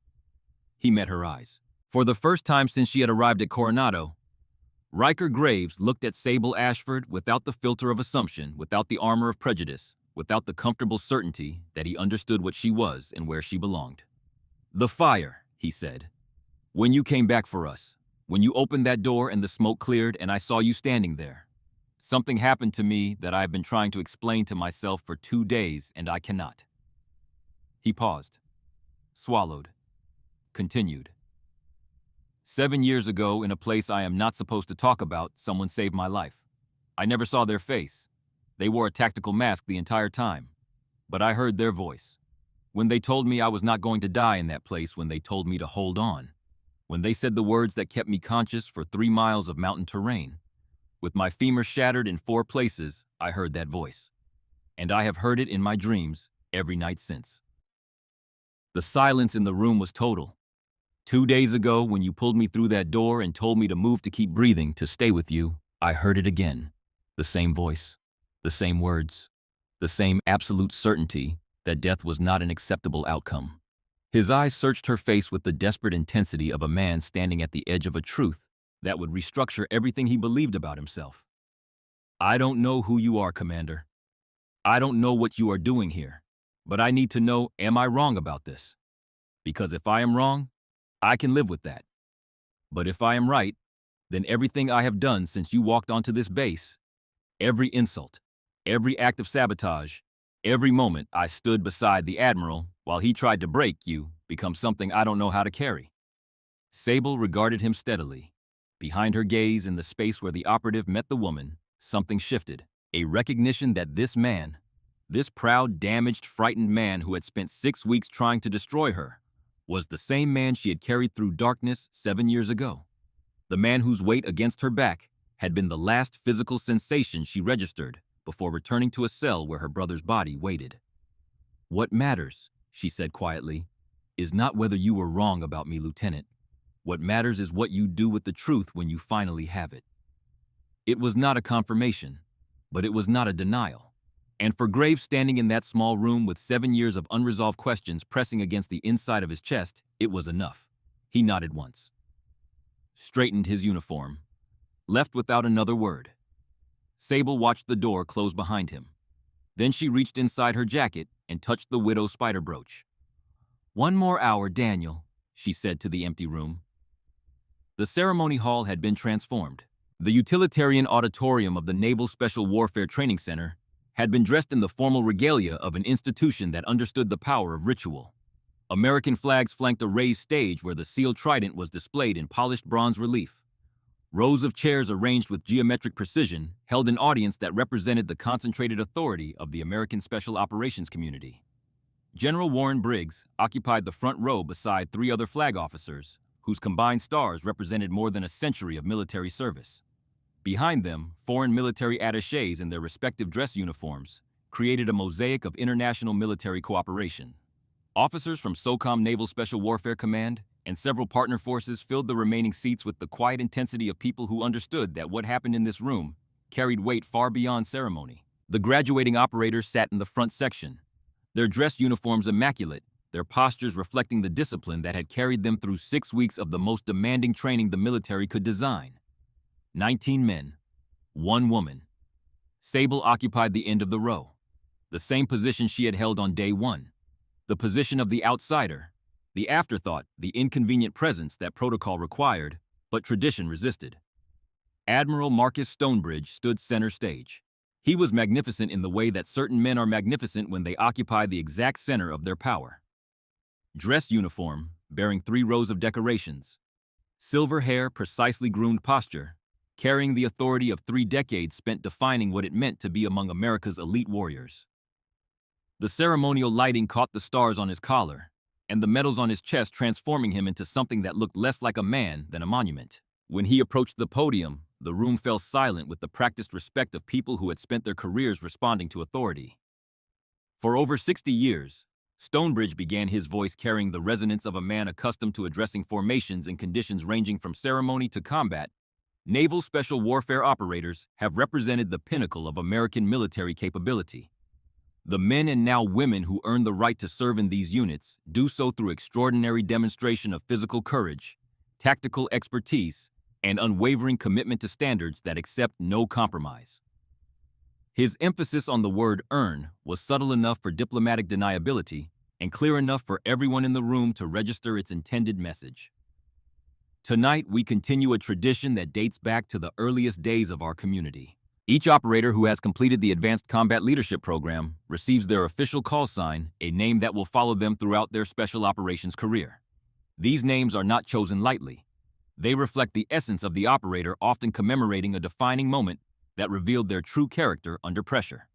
He met her eyes. For the first time since she had arrived at Coronado, Riker Graves looked at Sable Ashford without the filter of assumption, without the armor of prejudice, without the comfortable certainty that he understood what she was and where she belonged. "The fire," he said. "When you came back for us, when you opened that door and the smoke cleared and I saw you standing there, something happened to me that I have been trying to explain to myself for 2 days and I cannot." He paused, swallowed, continued. 7 years ago, in a place I am not supposed to talk about, someone saved my life. I never saw their face. They wore a tactical mask the entire time. But I heard their voice. When they told me I was not going to die in that place, when they told me to hold on, when they said the words that kept me conscious for 3 miles of mountain terrain, with my femur shattered in 4 places, I heard that voice. And I have heard it in my dreams every night since. The silence in the room was total. 2 days ago, when you pulled me through that door and told me to move to keep breathing, to stay with you, I heard it again. The same voice, the same words, the same absolute certainty that death was not an acceptable outcome. His eyes searched her face with the desperate intensity of a man standing at the edge of a truth that would restructure everything he believed about himself. I don't know who you are, Commander. I don't know what you are doing here, but I need to know, am I wrong about this? Because if I am wrong, I can live with that. But if I am right, then everything I have done since you walked onto this base, every insult, every act of sabotage, every moment I stood beside the Admiral while he tried to break you, becomes something I don't know how to carry. Sable regarded him steadily. Behind her gaze, in the space where the operative met the woman, something shifted. A recognition that this man, this proud, damaged, frightened man who had spent 6 weeks trying to destroy her, was the same man she had carried through darkness 7 years ago. The man whose weight against her back had been the last physical sensation she registered before returning to a cell where her brother's body waited. What matters, she said quietly, is not whether you were wrong about me, Lieutenant. What matters is what you do with the truth when you finally have it. It was not a confirmation, but it was not a denial. And for Graves, standing in that small room with 7 years of unresolved questions pressing against the inside of his chest, it was enough. He nodded once, straightened his uniform, left without another word. Sable watched the door close behind him. Then she reached inside her jacket and touched the widow's spider brooch. "One more hour, Daniel," she said to the empty room. The ceremony hall had been transformed. The utilitarian auditorium of the Naval Special Warfare Training Center had been dressed in the formal regalia of an institution that understood the power of ritual. American flags flanked a raised stage where the sealed trident was displayed in polished bronze relief. Rows of chairs arranged with geometric precision held an audience that represented the concentrated authority of the American Special Operations community. General Warren Briggs occupied the front row beside 3 other flag officers, whose combined stars represented more than a century of military service. Behind them, foreign military attachés in their respective dress uniforms created a mosaic of international military cooperation. Officers from SOCOM Naval Special Warfare Command and several partner forces filled the remaining seats with the quiet intensity of people who understood that what happened in this room carried weight far beyond ceremony. The graduating operators sat in the front section, their dress uniforms immaculate, their postures reflecting the discipline that had carried them through 6 weeks of the most demanding training the military could design. 19 men, 1 woman. Sable occupied the end of the row, the same position she had held on day 1, the position of the outsider, the afterthought, the inconvenient presence that protocol required, but tradition resisted. Admiral Marcus Stonebridge stood center stage. He was magnificent in the way that certain men are magnificent when they occupy the exact center of their power. Dress uniform, bearing 3 rows of decorations. Silver hair, precisely groomed posture, carrying the authority of 3 decades spent defining what it meant to be among America's elite warriors. The ceremonial lighting caught the stars on his collar, and the medals on his chest transforming him into something that looked less like a man than a monument. When he approached the podium, the room fell silent with the practiced respect of people who had spent their careers responding to authority. For over 60 years, Stonebridge began his voice carrying the resonance of a man accustomed to addressing formations in conditions ranging from ceremony to combat. Naval Special Warfare operators have represented the pinnacle of American military capability. The men and now women who earn the right to serve in these units do so through extraordinary demonstration of physical courage, tactical expertise, and unwavering commitment to standards that accept no compromise. His emphasis on the word earn was subtle enough for diplomatic deniability and clear enough for everyone in the room to register its intended message. Tonight, we continue a tradition that dates back to the earliest days of our community. Each operator who has completed the Advanced Combat Leadership Program receives their official call sign, a name that will follow them throughout their special operations career. These names are not chosen lightly. They reflect the essence of the operator, often commemorating a defining moment that revealed their true character under pressure.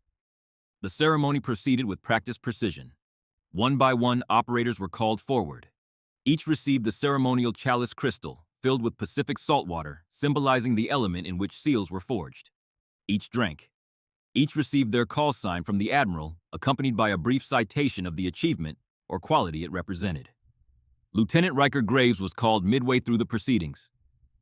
The ceremony proceeded with practiced precision. One by one, operators were called forward. Each received the ceremonial chalice crystal, filled with Pacific salt water, symbolizing the element in which seals were forged. Each drank. Each received their call sign from the Admiral, accompanied by a brief citation of the achievement or quality it represented. Lieutenant Riker Graves was called midway through the proceedings.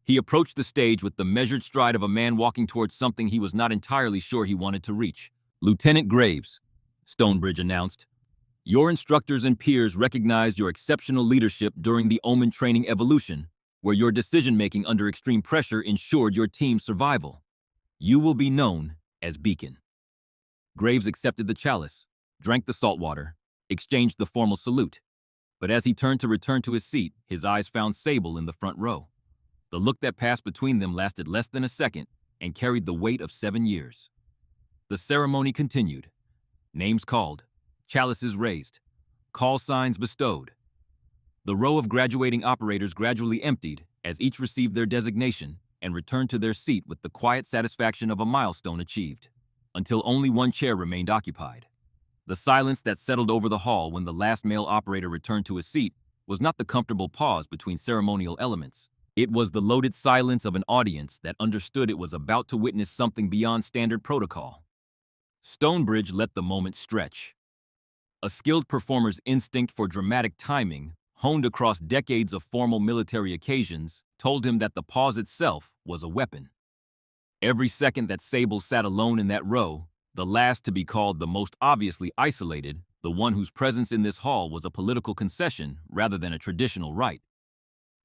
He approached the stage with the measured stride of a man walking towards something he was not entirely sure he wanted to reach. "Lieutenant Graves," Stonebridge announced, Your instructors and peers recognized your exceptional leadership during the Omen training evolution, where your decision-making under extreme pressure ensured your team's survival. You will be known as Beacon. Graves accepted the chalice, drank the salt water, exchanged the formal salute. But as he turned to return to his seat, his eyes found Sable in the front row. The look that passed between them lasted less than a second and carried the weight of 7 years. The ceremony continued. Names called, chalices raised, call signs bestowed. The row of graduating operators gradually emptied as each received their designation and returned to their seat with the quiet satisfaction of a milestone achieved, until only one chair remained occupied. The silence that settled over the hall when the last male operator returned to his seat was not the comfortable pause between ceremonial elements. It was the loaded silence of an audience that understood it was about to witness something beyond standard protocol. Stonebridge let the moment stretch. A skilled performer's instinct for dramatic timing, honed across decades of formal military occasions, told him that the pause itself was a weapon. Every second that Sable sat alone in that row, the last to be called the most obviously isolated, the one whose presence in this hall was a political concession rather than a traditional right,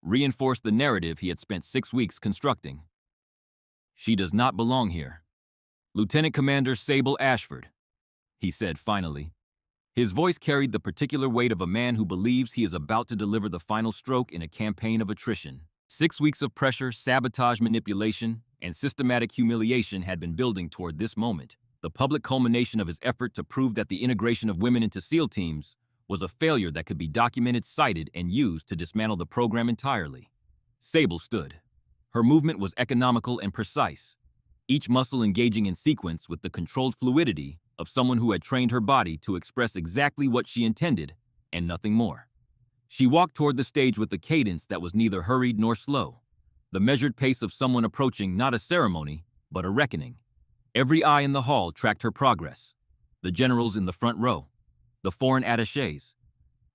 reinforced the narrative he had spent 6 weeks constructing. She does not belong here. Lieutenant Commander Sable Ashford, he said finally. His voice carried the particular weight of a man who believes he is about to deliver the final stroke in a campaign of attrition. 6 weeks of pressure, sabotage, manipulation, and systematic humiliation had been building toward this moment. The public culmination of his effort to prove that the integration of women into SEAL teams was a failure that could be documented, cited, and used to dismantle the program entirely. Sable stood. Her movement was economical and precise, each muscle engaging in sequence with the controlled fluidity of someone who had trained her body to express exactly what she intended and nothing more. She walked toward the stage with a cadence that was neither hurried nor slow, the measured pace of someone approaching not a ceremony, but a reckoning. Every eye in the hall tracked her progress. The generals in the front row, the foreign attachés,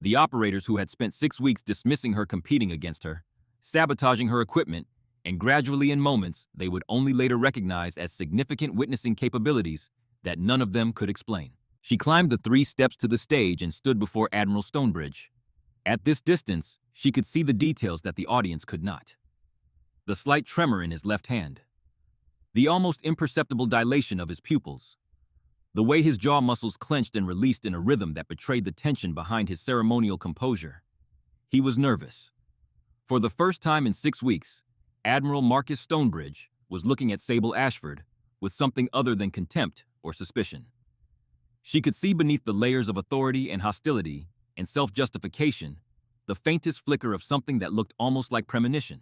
the operators who had spent 6 weeks dismissing her, competing against her, sabotaging her equipment, and gradually in moments they would only later recognize as significant witnessing capabilities that none of them could explain. She climbed the 3 steps to the stage and stood before Admiral Stonebridge. At this distance, she could see the details that the audience could not. The slight tremor in his left hand, the almost imperceptible dilation of his pupils, the way his jaw muscles clenched and released in a rhythm that betrayed the tension behind his ceremonial composure. He was nervous. For the first time in 6 weeks, Admiral Marcus Stonebridge was looking at Sable Ashford with something other than contempt or suspicion. She could see beneath the layers of authority and hostility and self-justification the faintest flicker of something that looked almost like premonition,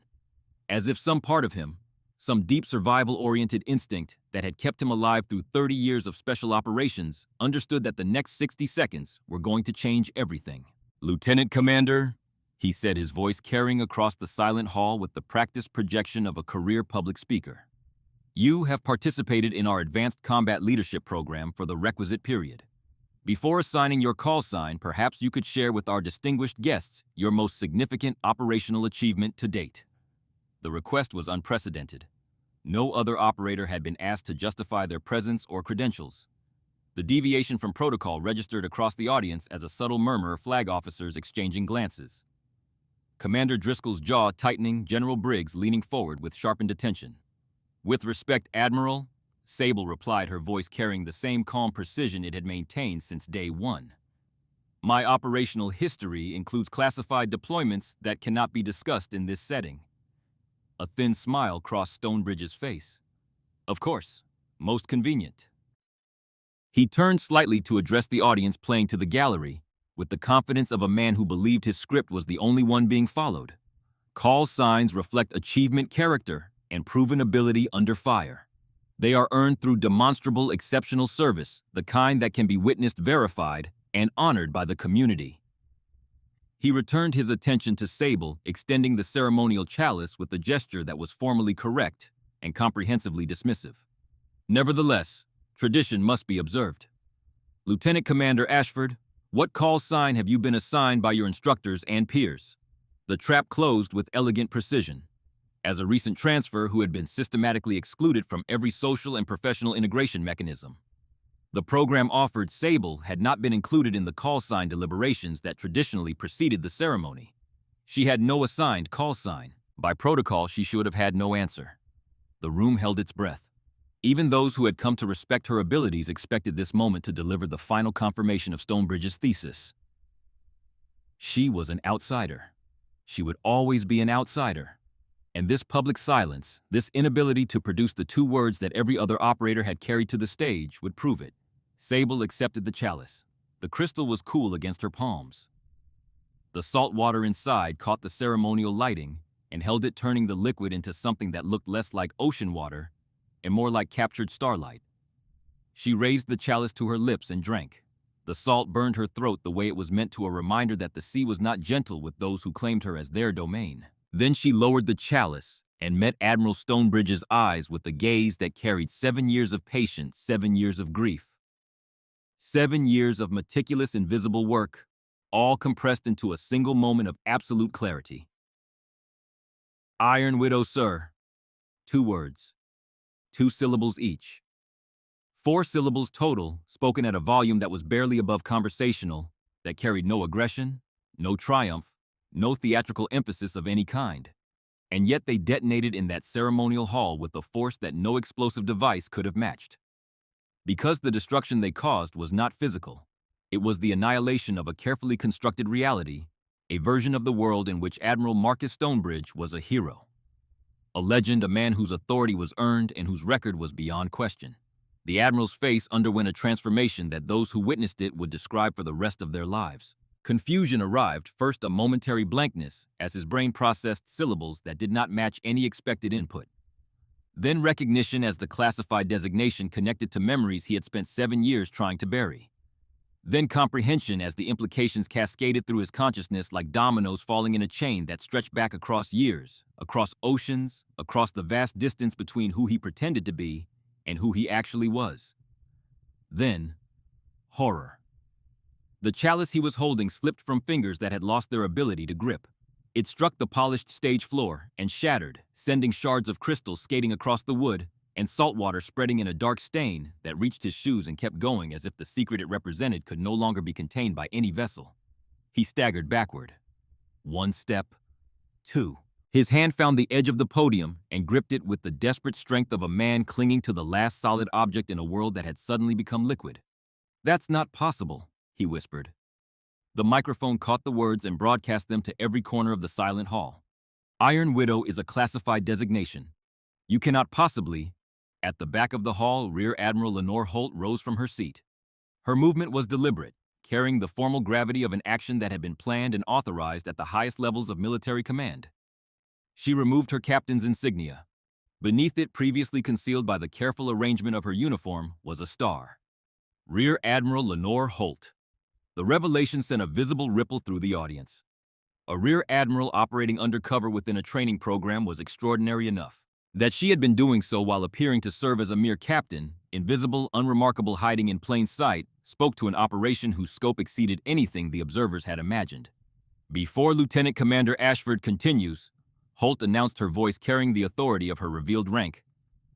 as if some part of him, some deep survival-oriented instinct that had kept him alive through 30 years of special operations, understood that the next 60 seconds were going to change everything. "Lieutenant Commander," he said, his voice carrying across the silent hall with the practiced projection of a career public speaker. "You have participated in our Advanced Combat Leadership Program for the requisite period. Before assigning your call sign, perhaps you could share with our distinguished guests your most significant operational achievement to date." The request was unprecedented. No other operator had been asked to justify their presence or credentials. The deviation from protocol registered across the audience as a subtle murmur of flag officers exchanging glances. Commander Driscoll's jaw tightening, General Briggs leaning forward with sharpened attention. "With respect, Admiral," Sable replied, her voice carrying the same calm precision it had maintained since day one. "My operational history includes classified deployments that cannot be discussed in this setting." A thin smile crossed Stonebridge's face. "Of course, most convenient." He turned slightly to address the audience playing to the gallery, with the confidence of a man who believed his script was the only one being followed. "Call signs reflect achievement, character, and proven ability under fire. They are earned through demonstrable exceptional service, the kind that can be witnessed, verified, and honored by the community." He returned his attention to Sable, extending the ceremonial chalice with a gesture that was formally correct and comprehensively dismissive. "Nevertheless, tradition must be observed. Lieutenant Commander Ashford, what call sign have you been assigned by your instructors and peers?" The trap closed with elegant precision. As a recent transfer who had been systematically excluded from every social and professional integration mechanism. The program offered Sable had not been included in the call sign deliberations that traditionally preceded the ceremony. She had no assigned call sign. By protocol, she should have had no answer. The room held its breath. Even those who had come to respect her abilities expected this moment to deliver the final confirmation of Stonebridge's thesis. She was an outsider. She would always be an outsider. And this public silence, this inability to produce the two words that every other operator had carried to the stage, would prove it. Sable accepted the chalice. The crystal was cool against her palms. The salt water inside caught the ceremonial lighting and held it, turning the liquid into something that looked less like ocean water and more like captured starlight. She raised the chalice to her lips and drank. The salt burned her throat the way it was meant, to a reminder that the sea was not gentle with those who claimed her as their domain. Then she lowered the chalice and met Admiral Stonebridge's eyes with a gaze that carried 7 years of patience, 7 years of grief. 7 years of meticulous, invisible work, all compressed into a single moment of absolute clarity. Iron Widow, sir. 2 words. 2 syllables each. 4 syllables total, spoken at a volume that was barely above conversational, that carried no aggression, no triumph, no theatrical emphasis of any kind. And yet they detonated in that ceremonial hall with a force that no explosive device could have matched. Because the destruction they caused was not physical. It was the annihilation of a carefully constructed reality, a version of the world in which Admiral Marcus Stonebridge was a hero. A legend, a man whose authority was earned and whose record was beyond question. The Admiral's face underwent a transformation that those who witnessed it would describe for the rest of their lives. Confusion arrived, first a momentary blankness as his brain processed syllables that did not match any expected input. Then recognition as the classified designation connected to memories he had spent 7 years trying to bury. Then comprehension as the implications cascaded through his consciousness like dominoes falling in a chain that stretched back across years, across oceans, across the vast distance between who he pretended to be and who he actually was. Then, horror. The chalice he was holding slipped from fingers that had lost their ability to grip. It struck the polished stage floor and shattered, sending shards of crystal skating across the wood and salt water spreading in a dark stain that reached his shoes and kept going as if the secret it represented could no longer be contained by any vessel. He staggered backward. 1 step, 2. His hand found the edge of the podium and gripped it with the desperate strength of a man clinging to the last solid object in a world that had suddenly become liquid. "That's not possible," he whispered. The microphone caught the words and broadcast them to every corner of the silent hall. "Iron Widow is a classified designation. You cannot possibly—" At the back of the hall, Rear Admiral Lenore Holt rose from her seat. Her movement was deliberate, carrying the formal gravity of an action that had been planned and authorized at the highest levels of military command. She removed her captain's insignia. Beneath it, previously concealed by the careful arrangement of her uniform, was a star. Rear Admiral Lenore Holt. The revelation sent a visible ripple through the audience. A Rear Admiral operating undercover within a training program was extraordinary enough. That she had been doing so while appearing to serve as a mere captain, invisible, unremarkable, hiding in plain sight, spoke to an operation whose scope exceeded anything the observers had imagined. "Before Lieutenant Commander Ashford continues," Holt announced, her voice carrying the authority of her revealed rank,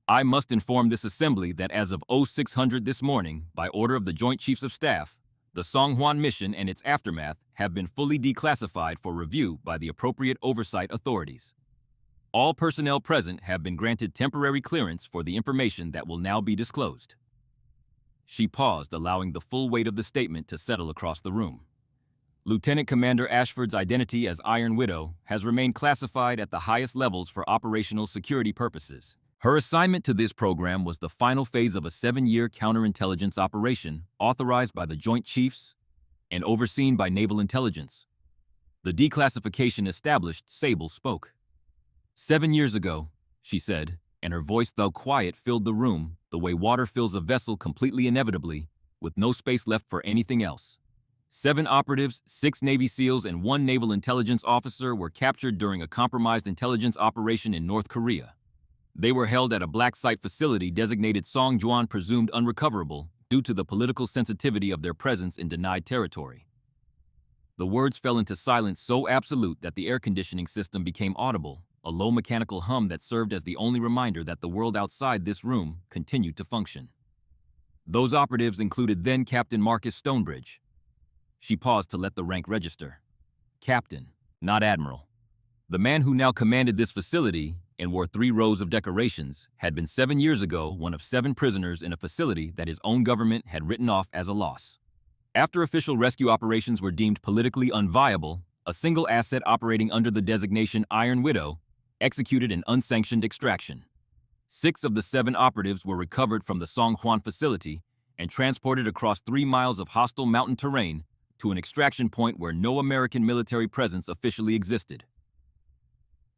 "I must inform this assembly that as of 0600 this morning, by order of the Joint Chiefs of Staff, the Song Juan mission and its aftermath have been fully declassified for review by the appropriate oversight authorities. All personnel present have been granted temporary clearance for the information that will now be disclosed." She paused, allowing the full weight of the statement to settle across the room. "Lieutenant Commander Ashford's identity as Iron Widow has remained classified at the highest levels for operational security purposes. Her assignment to this program was the final phase of a 7-year counterintelligence operation authorized by the Joint Chiefs and overseen by Naval Intelligence. The declassification established, Sable spoke. 7 years ago," she said, and her voice, though quiet, filled the room the way water fills a vessel completely inevitably, with no space left for anything else. 7 operatives, 6 Navy SEALs, and 1 Naval Intelligence officer were captured during a compromised intelligence operation in North Korea. They were held at a black site facility designated Song Juan, presumed unrecoverable due to the political sensitivity of their presence in denied territory. The words fell into silence so absolute that the air conditioning system became audible, a low mechanical hum that served as the only reminder that the world outside this room continued to function. Those operatives included then Captain Marcus Stonebridge. She paused to let the rank register. Captain, not Admiral. The man who now commanded this facility and wore 3 rows of decorations had been 7 years ago one of 7 prisoners in a facility that his own government had written off as a loss. After official rescue operations were deemed politically unviable, a single asset operating under the designation Iron Widow executed an unsanctioned extraction. 6 of the 7 operatives were recovered from the San Juan facility and transported across 3 miles of hostile mountain terrain to an extraction point where no American military presence officially existed.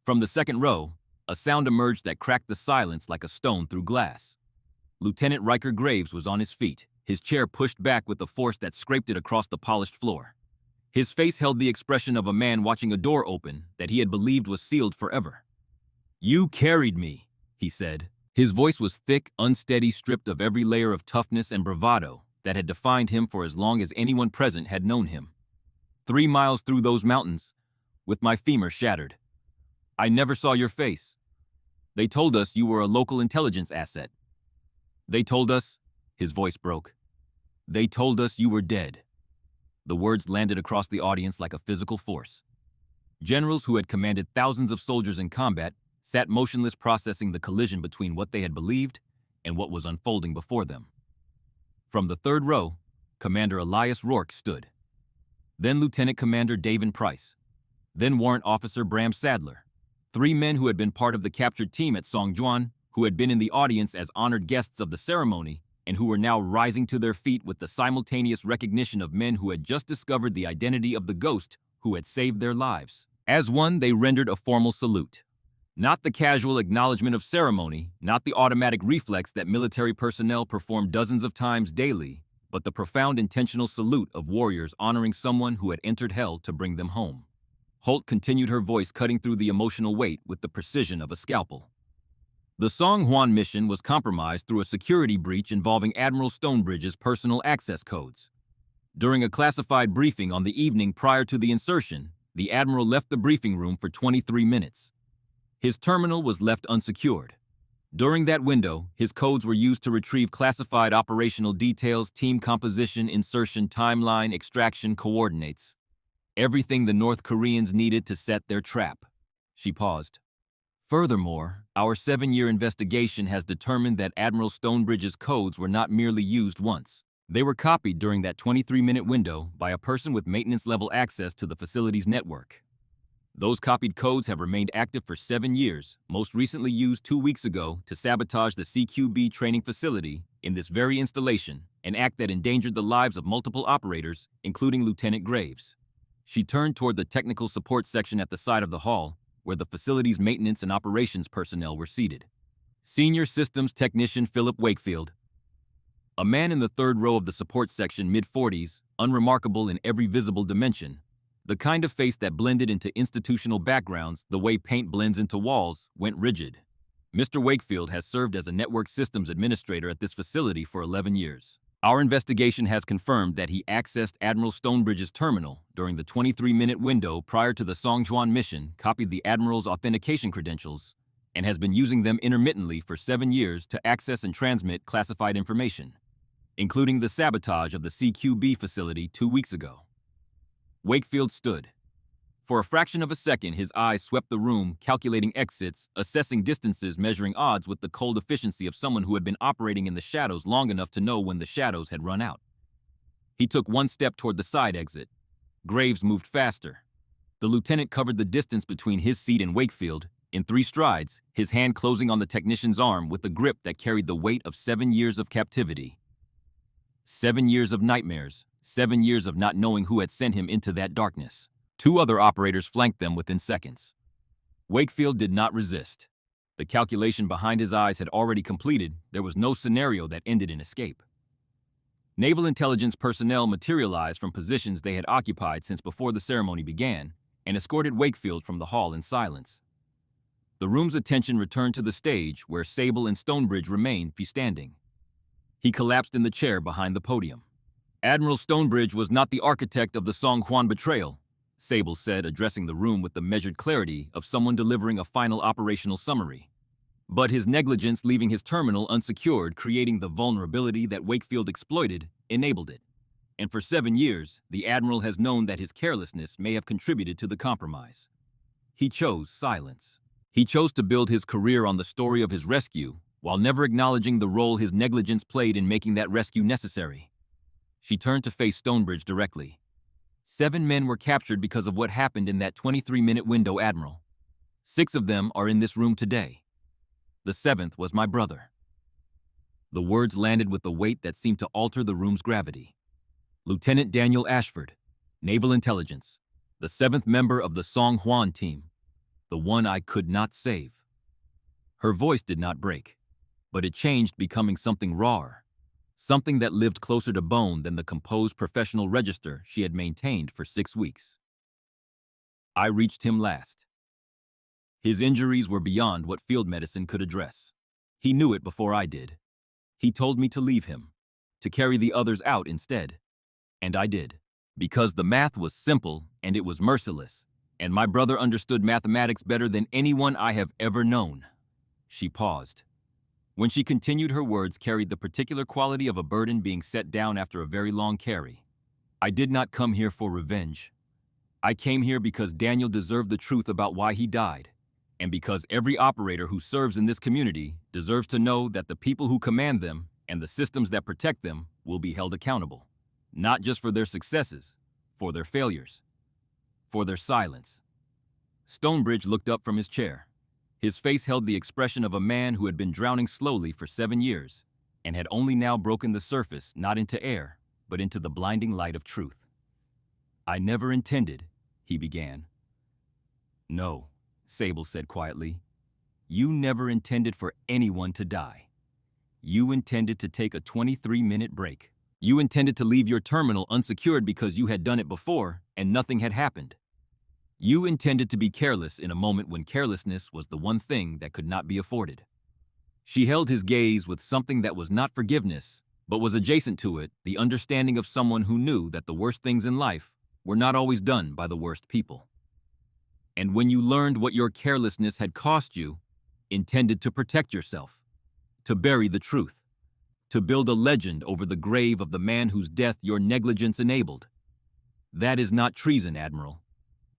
From the second row, a sound emerged that cracked the silence like a stone through glass. Lieutenant Riker Graves was on his feet, his chair pushed back with a force that scraped it across the polished floor. His face held the expression of a man watching a door open that he had believed was sealed forever. "You carried me," he said. His voice was thick, unsteady, stripped of every layer of toughness and bravado that had defined him for as long as anyone present had known him. 3 miles through those mountains, with my femur shattered. I never saw your face. They told us you were a local intelligence asset. They told us, his voice broke. They told us you were dead. The words landed across the audience like a physical force. Generals who had commanded thousands of soldiers in combat sat motionless, processing the collision between what they had believed and what was unfolding before them. From the third row, Commander Elias Rourke stood. Then Lieutenant Commander David Price. Then Warrant Officer Bram Sadler. 3 men who had been part of the captured team at San Juan, who had been in the audience as honored guests of the ceremony, and who were now rising to their feet with the simultaneous recognition of men who had just discovered the identity of the ghost who had saved their lives. As one, they rendered a formal salute. Not the casual acknowledgement of ceremony, not the automatic reflex that military personnel perform dozens of times daily, but the profound intentional salute of warriors honoring someone who had entered hell to bring them home. Holt continued, her voice cutting through the emotional weight with the precision of a scalpel. The San Juan mission was compromised through a security breach involving Admiral Stonebridge's personal access codes. During a classified briefing on the evening prior to the insertion, the Admiral left the briefing room for 23 minutes. His terminal was left unsecured. During that window, his codes were used to retrieve classified operational details, team composition, insertion, timeline, extraction, coordinates. Everything the North Koreans needed to set their trap. She paused. Furthermore, our 7-year investigation has determined that Admiral Stonebridge's codes were not merely used once. They were copied during that 23-minute window by a person with maintenance-level access to the facility's network. Those copied codes have remained active for 7 years, most recently used 2 weeks ago to sabotage the CQB training facility in this very installation, an act that endangered the lives of multiple operators, including Lieutenant Graves. She turned toward the technical support section at the side of the hall, where the facility's maintenance and operations personnel were seated. Senior Systems Technician Philip Wakefield. A man in the third row of the support section, mid-40s, unremarkable in every visible dimension. The kind of face that blended into institutional backgrounds the way paint blends into walls, went rigid. Mr. Wakefield has served as a network systems administrator at this facility for 11 years. Our investigation has confirmed that he accessed Admiral Stonebridge's terminal during the 23-minute window prior to the San Juan mission, copied the Admiral's authentication credentials, and has been using them intermittently for 7 years to access and transmit classified information, including the sabotage of the CQB facility 2 weeks ago. Wakefield stood. For a fraction of a second, his eyes swept the room, calculating exits, assessing distances, measuring odds with the cold efficiency of someone who had been operating in the shadows long enough to know when the shadows had run out. He took 1 step toward the side exit. Graves moved faster. The lieutenant covered the distance between his seat and Wakefield in 3 strides, his hand closing on the technician's arm with a grip that carried the weight of 7 years of captivity. 7 years of nightmares, 7 years of not knowing who had sent him into that darkness. 2 other operators flanked them within seconds. Wakefield did not resist. The calculation behind his eyes had already completed. There was no scenario that ended in escape. Naval intelligence personnel materialized from positions they had occupied since before the ceremony began and escorted Wakefield from the hall in silence. The room's attention returned to the stage where Sable and Stonebridge remained standing. He collapsed in the chair behind the podium. Admiral Stonebridge was not the architect of the San Juan betrayal, Sable said, addressing the room with the measured clarity of someone delivering a final operational summary. But his negligence leaving his terminal unsecured, creating the vulnerability that Wakefield exploited, enabled it. And for 7 years, the Admiral has known that his carelessness may have contributed to the compromise. He chose silence. He chose to build his career on the story of his rescue, while never acknowledging the role his negligence played in making that rescue necessary. She turned to face Stonebridge directly. 7 men were captured because of what happened in that 23-minute window, Admiral. 6 of them are in this room today. The 7th was my brother. The words landed with a weight that seemed to alter the room's gravity. Lieutenant Daniel Ashford, Naval Intelligence, the 7th member of the Song Juan team, the one I could not save. Her voice did not break, but it changed, becoming something rawer, something that lived closer to bone than the composed professional register she had maintained for 6 weeks. I reached him last. His injuries were beyond what field medicine could address. He knew it before I did. He told me to leave him, to carry the others out instead. And I did, because the math was simple and it was merciless, and my brother understood mathematics better than anyone I have ever known. She paused. When she continued, her words carried the particular quality of a burden being set down after a very long carry. I did not come here for revenge. I came here because Daniel deserved the truth about why he died, and because every operator who serves in this community deserves to know that the people who command them and the systems that protect them will be held accountable, not just for their successes, for their failures, for their silence. Stonebridge looked up from his chair. His face held the expression of a man who had been drowning slowly for 7 years and had only now broken the surface, not into air, but into the blinding light of truth. I never intended, he began. No, Sable said quietly. You never intended for anyone to die. You intended to take a 23-minute break. You intended to leave your terminal unsecured because you had done it before and nothing had happened. You intended to be careless in a moment when carelessness was the one thing that could not be afforded. She held his gaze with something that was not forgiveness, but was adjacent to it, the understanding of someone who knew that the worst things in life were not always done by the worst people. And when you learned what your carelessness had cost you, intended to protect yourself, to bury the truth, to build a legend over the grave of the man whose death your negligence enabled. That is not treason, Admiral.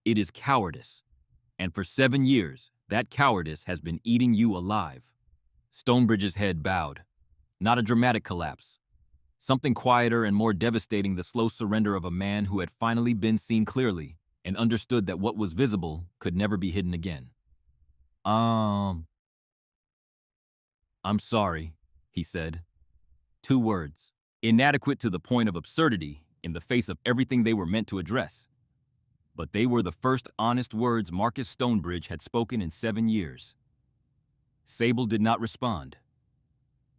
It is cowardice. And for 7 years, that cowardice has been eating you alive. Stonebridge's head bowed. Not a dramatic collapse. Something quieter and more devastating, the slow surrender of a man who had finally been seen clearly and understood that what was visible could never be hidden again. I'm sorry, he said. 2 words, inadequate to the point of absurdity in the face of everything they were meant to address. But they were the first honest words Marcus Stonebridge had spoken in 7 years. Sable did not respond.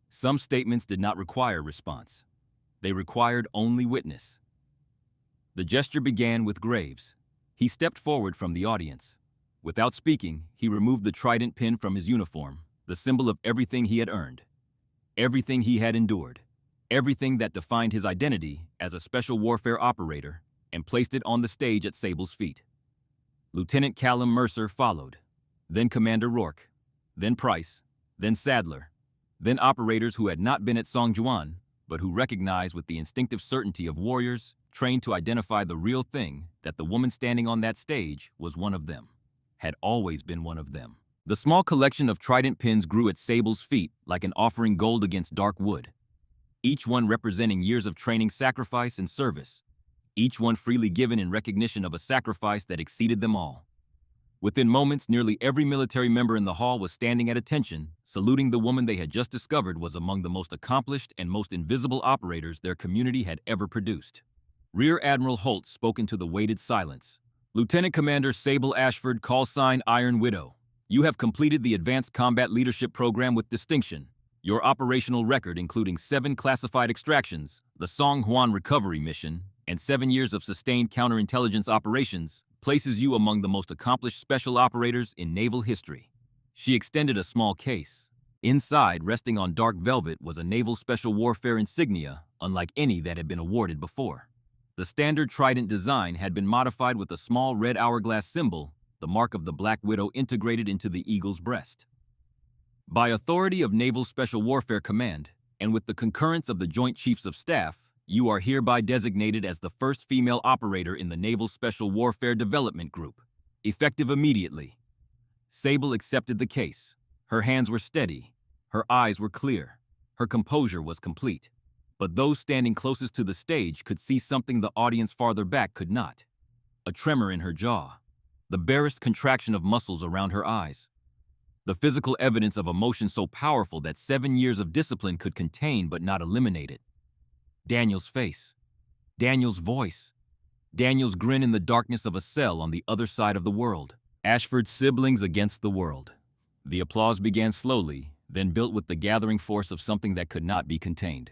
Some statements did not require response. They required only witness. The gesture began with Graves. He stepped forward from the audience. Without speaking, he removed the trident pin from his uniform, the symbol of everything he had earned, everything he had endured, everything that defined his identity as a special warfare operator, and placed it on the stage at Sable's feet. Lieutenant Callum Mercer followed, then Commander Rourke, then Price, then Sadler, then operators who had not been at Song Juan, but who recognized with the instinctive certainty of warriors trained to identify the real thing that the woman standing on that stage was one of them, had always been one of them. The small collection of trident pins grew at Sable's feet like an offering gold against dark wood, each one representing years of training, sacrifice, and service, each one freely given in recognition of a sacrifice that exceeded them all. Within moments, nearly every military member in the hall was standing at attention, saluting the woman they had just discovered was among the most accomplished and most invisible operators their community had ever produced. Rear Admiral Holt spoke into the weighted silence. Lieutenant Commander Sable Ashford, call sign Iron Widow. You have completed the Advanced Combat Leadership Program with distinction. Your operational record, including 7 classified extractions, the Song Juan recovery mission, and 7 years of sustained counterintelligence operations, places you among the most accomplished special operators in naval history. She extended a small case. Inside, resting on dark velvet, was a naval special warfare insignia unlike any that had been awarded before. The standard trident design had been modified with a small red hourglass symbol, the mark of the Black Widow integrated into the eagle's breast. By authority of Naval Special Warfare Command, and with the concurrence of the Joint Chiefs of Staff, you are hereby designated as the first female operator in the Naval Special Warfare Development Group, effective immediately. Sable accepted the case. Her hands were steady, her eyes were clear, her composure was complete. But those standing closest to the stage could see something the audience farther back could not. A tremor in her jaw, the barest contraction of muscles around her eyes. The physical evidence of emotion so powerful that 7 years of discipline could contain but not eliminate it. Daniel's face, Daniel's voice, Daniel's grin in the darkness of a cell on the other side of the world. Ashford's siblings against the world. The applause began slowly, then built with the gathering force of something that could not be contained.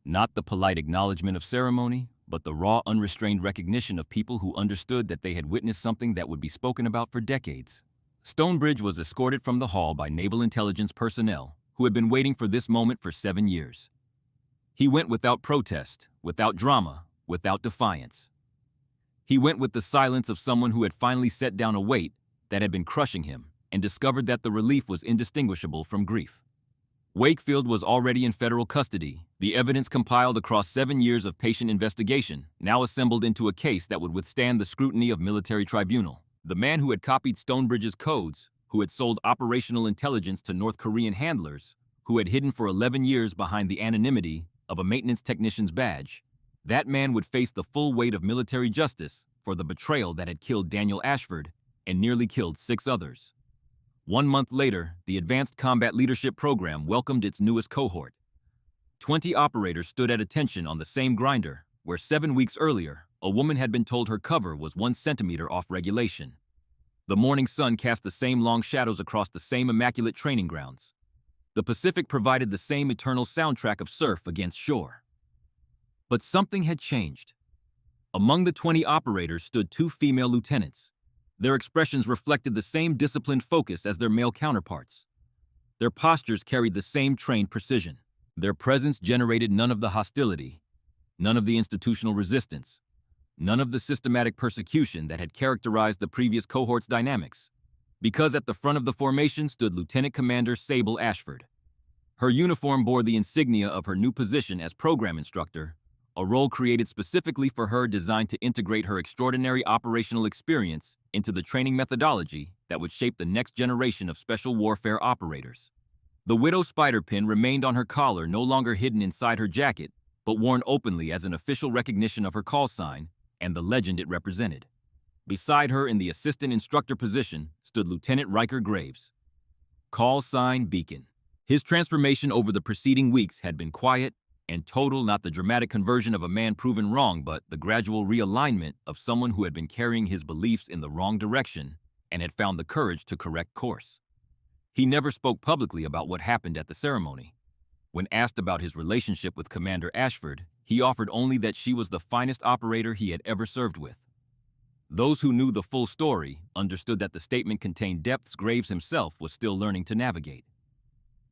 Not the polite acknowledgement of ceremony, but the raw, unrestrained recognition of people who understood that they had witnessed something that would be spoken about for decades. Stonebridge was escorted from the hall by Naval Intelligence personnel who had been waiting for this moment for 7 years. He went without protest, without drama, without defiance. He went with the silence of someone who had finally set down a weight that had been crushing him and discovered that the relief was indistinguishable from grief. Wakefield was already in federal custody, the evidence compiled across 7 years of patient investigation, now assembled into a case that would withstand the scrutiny of military tribunal. The man who had copied Stonebridge's codes, who had sold operational intelligence to North Korean handlers, who had hidden for 11 years behind the anonymity of a maintenance technician's badge, that man would face the full weight of military justice for the betrayal that had killed Daniel Ashford and nearly killed 6 others. 1 month later, the Advanced Combat Leadership Program welcomed its newest cohort. 20 operators stood at attention on the same grinder, where 7 weeks earlier, a woman had been told her cover was 1 centimeter off regulation. The morning sun cast the same long shadows across the same immaculate training grounds. The Pacific provided the same eternal soundtrack of surf against shore. But something had changed. Among the 20 operators stood 2 female lieutenants. Their expressions reflected the same disciplined focus as their male counterparts. Their postures carried the same trained precision. Their presence generated none of the hostility, none of the institutional resistance, none of the systematic persecution that had characterized the previous cohort's dynamics, because at the front of the formation stood Lieutenant Commander Sable Ashford. Her uniform bore the insignia of her new position as program instructor, a role created specifically for her designed to integrate her extraordinary operational experience into the training methodology that would shape the next generation of special warfare operators. The Widow spider pin remained on her collar, no longer hidden inside her jacket, but worn openly as an official recognition of her call sign and the legend it represented. Beside her in the assistant instructor position stood Lieutenant Riker Graves. Call sign Beacon. His transformation over the preceding weeks had been quiet and total, not the dramatic conversion of a man proven wrong, but the gradual realignment of someone who had been carrying his beliefs in the wrong direction and had found the courage to correct course. He never spoke publicly about what happened at the ceremony. When asked about his relationship with Commander Ashford, he offered only that she was the finest operator he had ever served with. Those who knew the full story understood that the statement contained depths Graves himself was still learning to navigate.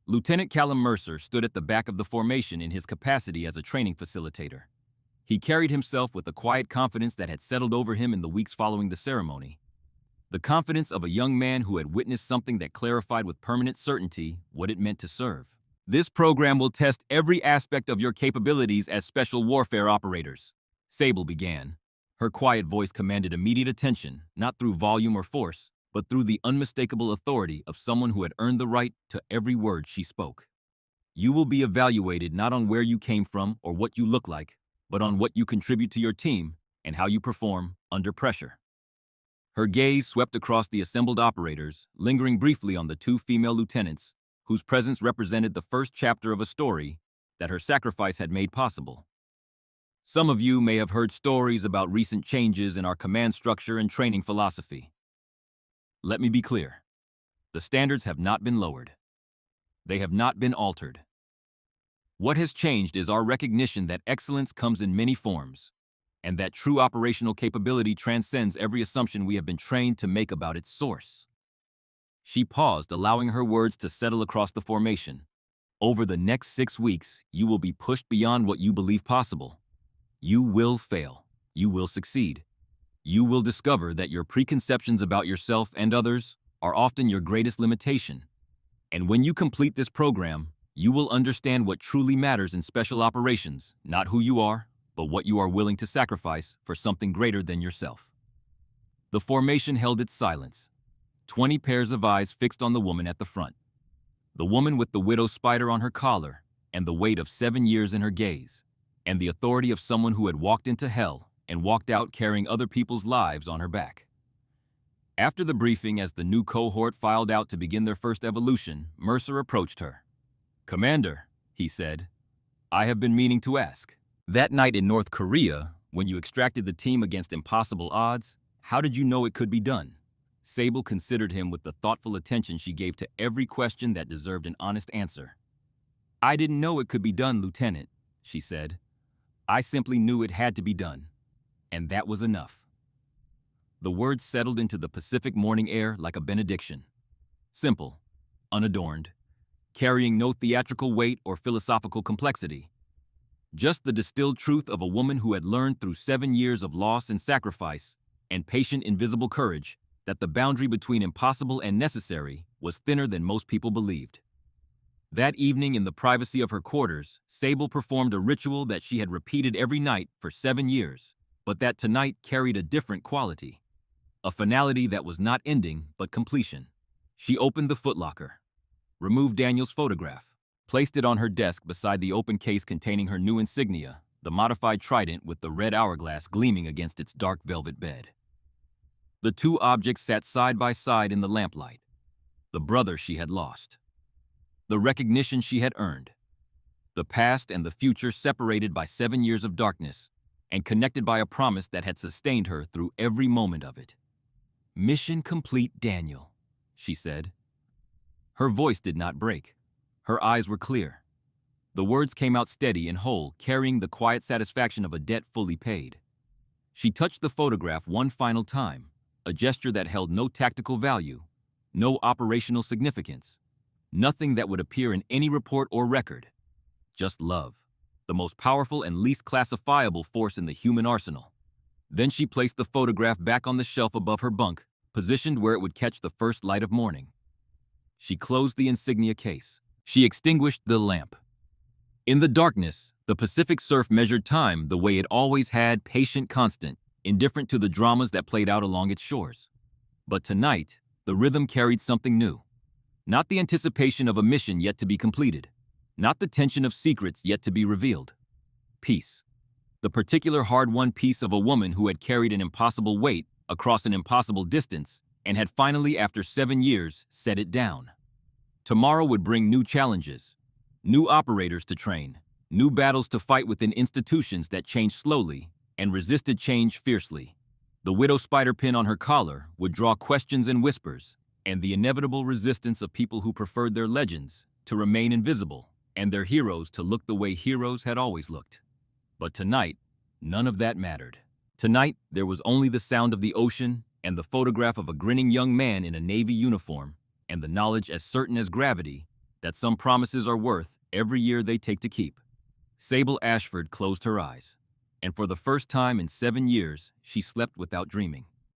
Lieutenant Callum Mercer stood at the back of the formation in his capacity as a training facilitator. He carried himself with a quiet confidence that had settled over him in the weeks following the ceremony. The confidence of a young man who had witnessed something that clarified with permanent certainty what it meant to serve. This program will test every aspect of your capabilities as special warfare operators, Sable began. Her quiet voice commanded immediate attention, not through volume or force, but through the unmistakable authority of someone who had earned the right to every word she spoke. You will be evaluated not on where you came from or what you look like, but on what you contribute to your team and how you perform under pressure. Her gaze swept across the assembled operators, lingering briefly on the 2 female lieutenants, whose presence represented the first chapter of a story that her sacrifice had made possible. Some of you may have heard stories about recent changes in our command structure and training philosophy. Let me be clear. The standards have not been lowered. They have not been altered. What has changed is our recognition that excellence comes in many forms, and that true operational capability transcends every assumption we have been trained to make about its source. She paused, allowing her words to settle across the formation. Over the next 6 weeks, you will be pushed beyond what you believe possible. You will fail. You will succeed. You will discover that your preconceptions about yourself and others are often your greatest limitation. And when you complete this program, you will understand what truly matters in special operations, not who you are, but what you are willing to sacrifice for something greater than yourself. The formation held its silence, 20 pairs of eyes fixed on the woman at the front. The woman with the widow spider on her collar, and the weight of 7 years in her gaze, and the authority of someone who had walked into hell and walked out carrying other people's lives on her back. After the briefing, as the new cohort filed out to begin their first evolution, Mercer approached her. "Commander," he said, "I have been meaning to ask. That night in North Korea, when you extracted the team against impossible odds, how did you know it could be done?" Sable considered him with the thoughtful attention she gave to every question that deserved an honest answer. "I didn't know it could be done, Lieutenant," she said. "I simply knew it had to be done. And that was enough." The words settled into the Pacific morning air like a benediction. Simple, unadorned, carrying no theatrical weight or philosophical complexity. Just the distilled truth of a woman who had learned through 7 years of loss and sacrifice and patient, invisible courage that the boundary between impossible and necessary was thinner than most people believed. That evening, in the privacy of her quarters, Sable performed a ritual that she had repeated every night for 7 years, but that tonight carried a different quality. A finality that was not ending, but completion. She opened the footlocker, removed Daniel's photograph, placed it on her desk beside the open case containing her new insignia, the modified trident with the red hourglass gleaming against its dark velvet bed. The two objects sat side by side in the lamplight. The brother she had lost. The recognition she had earned. The past and the future separated by 7 years of darkness, and connected by a promise that had sustained her through every moment of it. "Mission complete, Daniel," she said. Her voice did not break. Her eyes were clear. The words came out steady and whole, carrying the quiet satisfaction of a debt fully paid. She touched the photograph one final time, a gesture that held no tactical value, no operational significance, nothing that would appear in any report or record. Just love, the most powerful and least classifiable force in the human arsenal. Then she placed the photograph back on the shelf above her bunk, positioned where it would catch the first light of morning. She closed the insignia case. She extinguished the lamp. In the darkness, the Pacific surf measured time the way it always had, patient, constant, indifferent to the dramas that played out along its shores. But tonight, the rhythm carried something new. Not the anticipation of a mission yet to be completed. Not the tension of secrets yet to be revealed. Peace. The particular hard-won peace of a woman who had carried an impossible weight across an impossible distance and had finally, after 7 years, set it down. Tomorrow would bring new challenges, new operators to train, new battles to fight within institutions that changed slowly and resisted change fiercely. The widow spider pin on her collar would draw questions and whispers, and the inevitable resistance of people who preferred their legends to remain invisible and their heroes to look the way heroes had always looked. But tonight, none of that mattered. Tonight, there was only the sound of the ocean and the photograph of a grinning young man in a Navy uniform, and the knowledge as certain as gravity that some promises are worth every year they take to keep. Sable Ashford closed her eyes, and for the first time in 7 years, she slept without dreaming.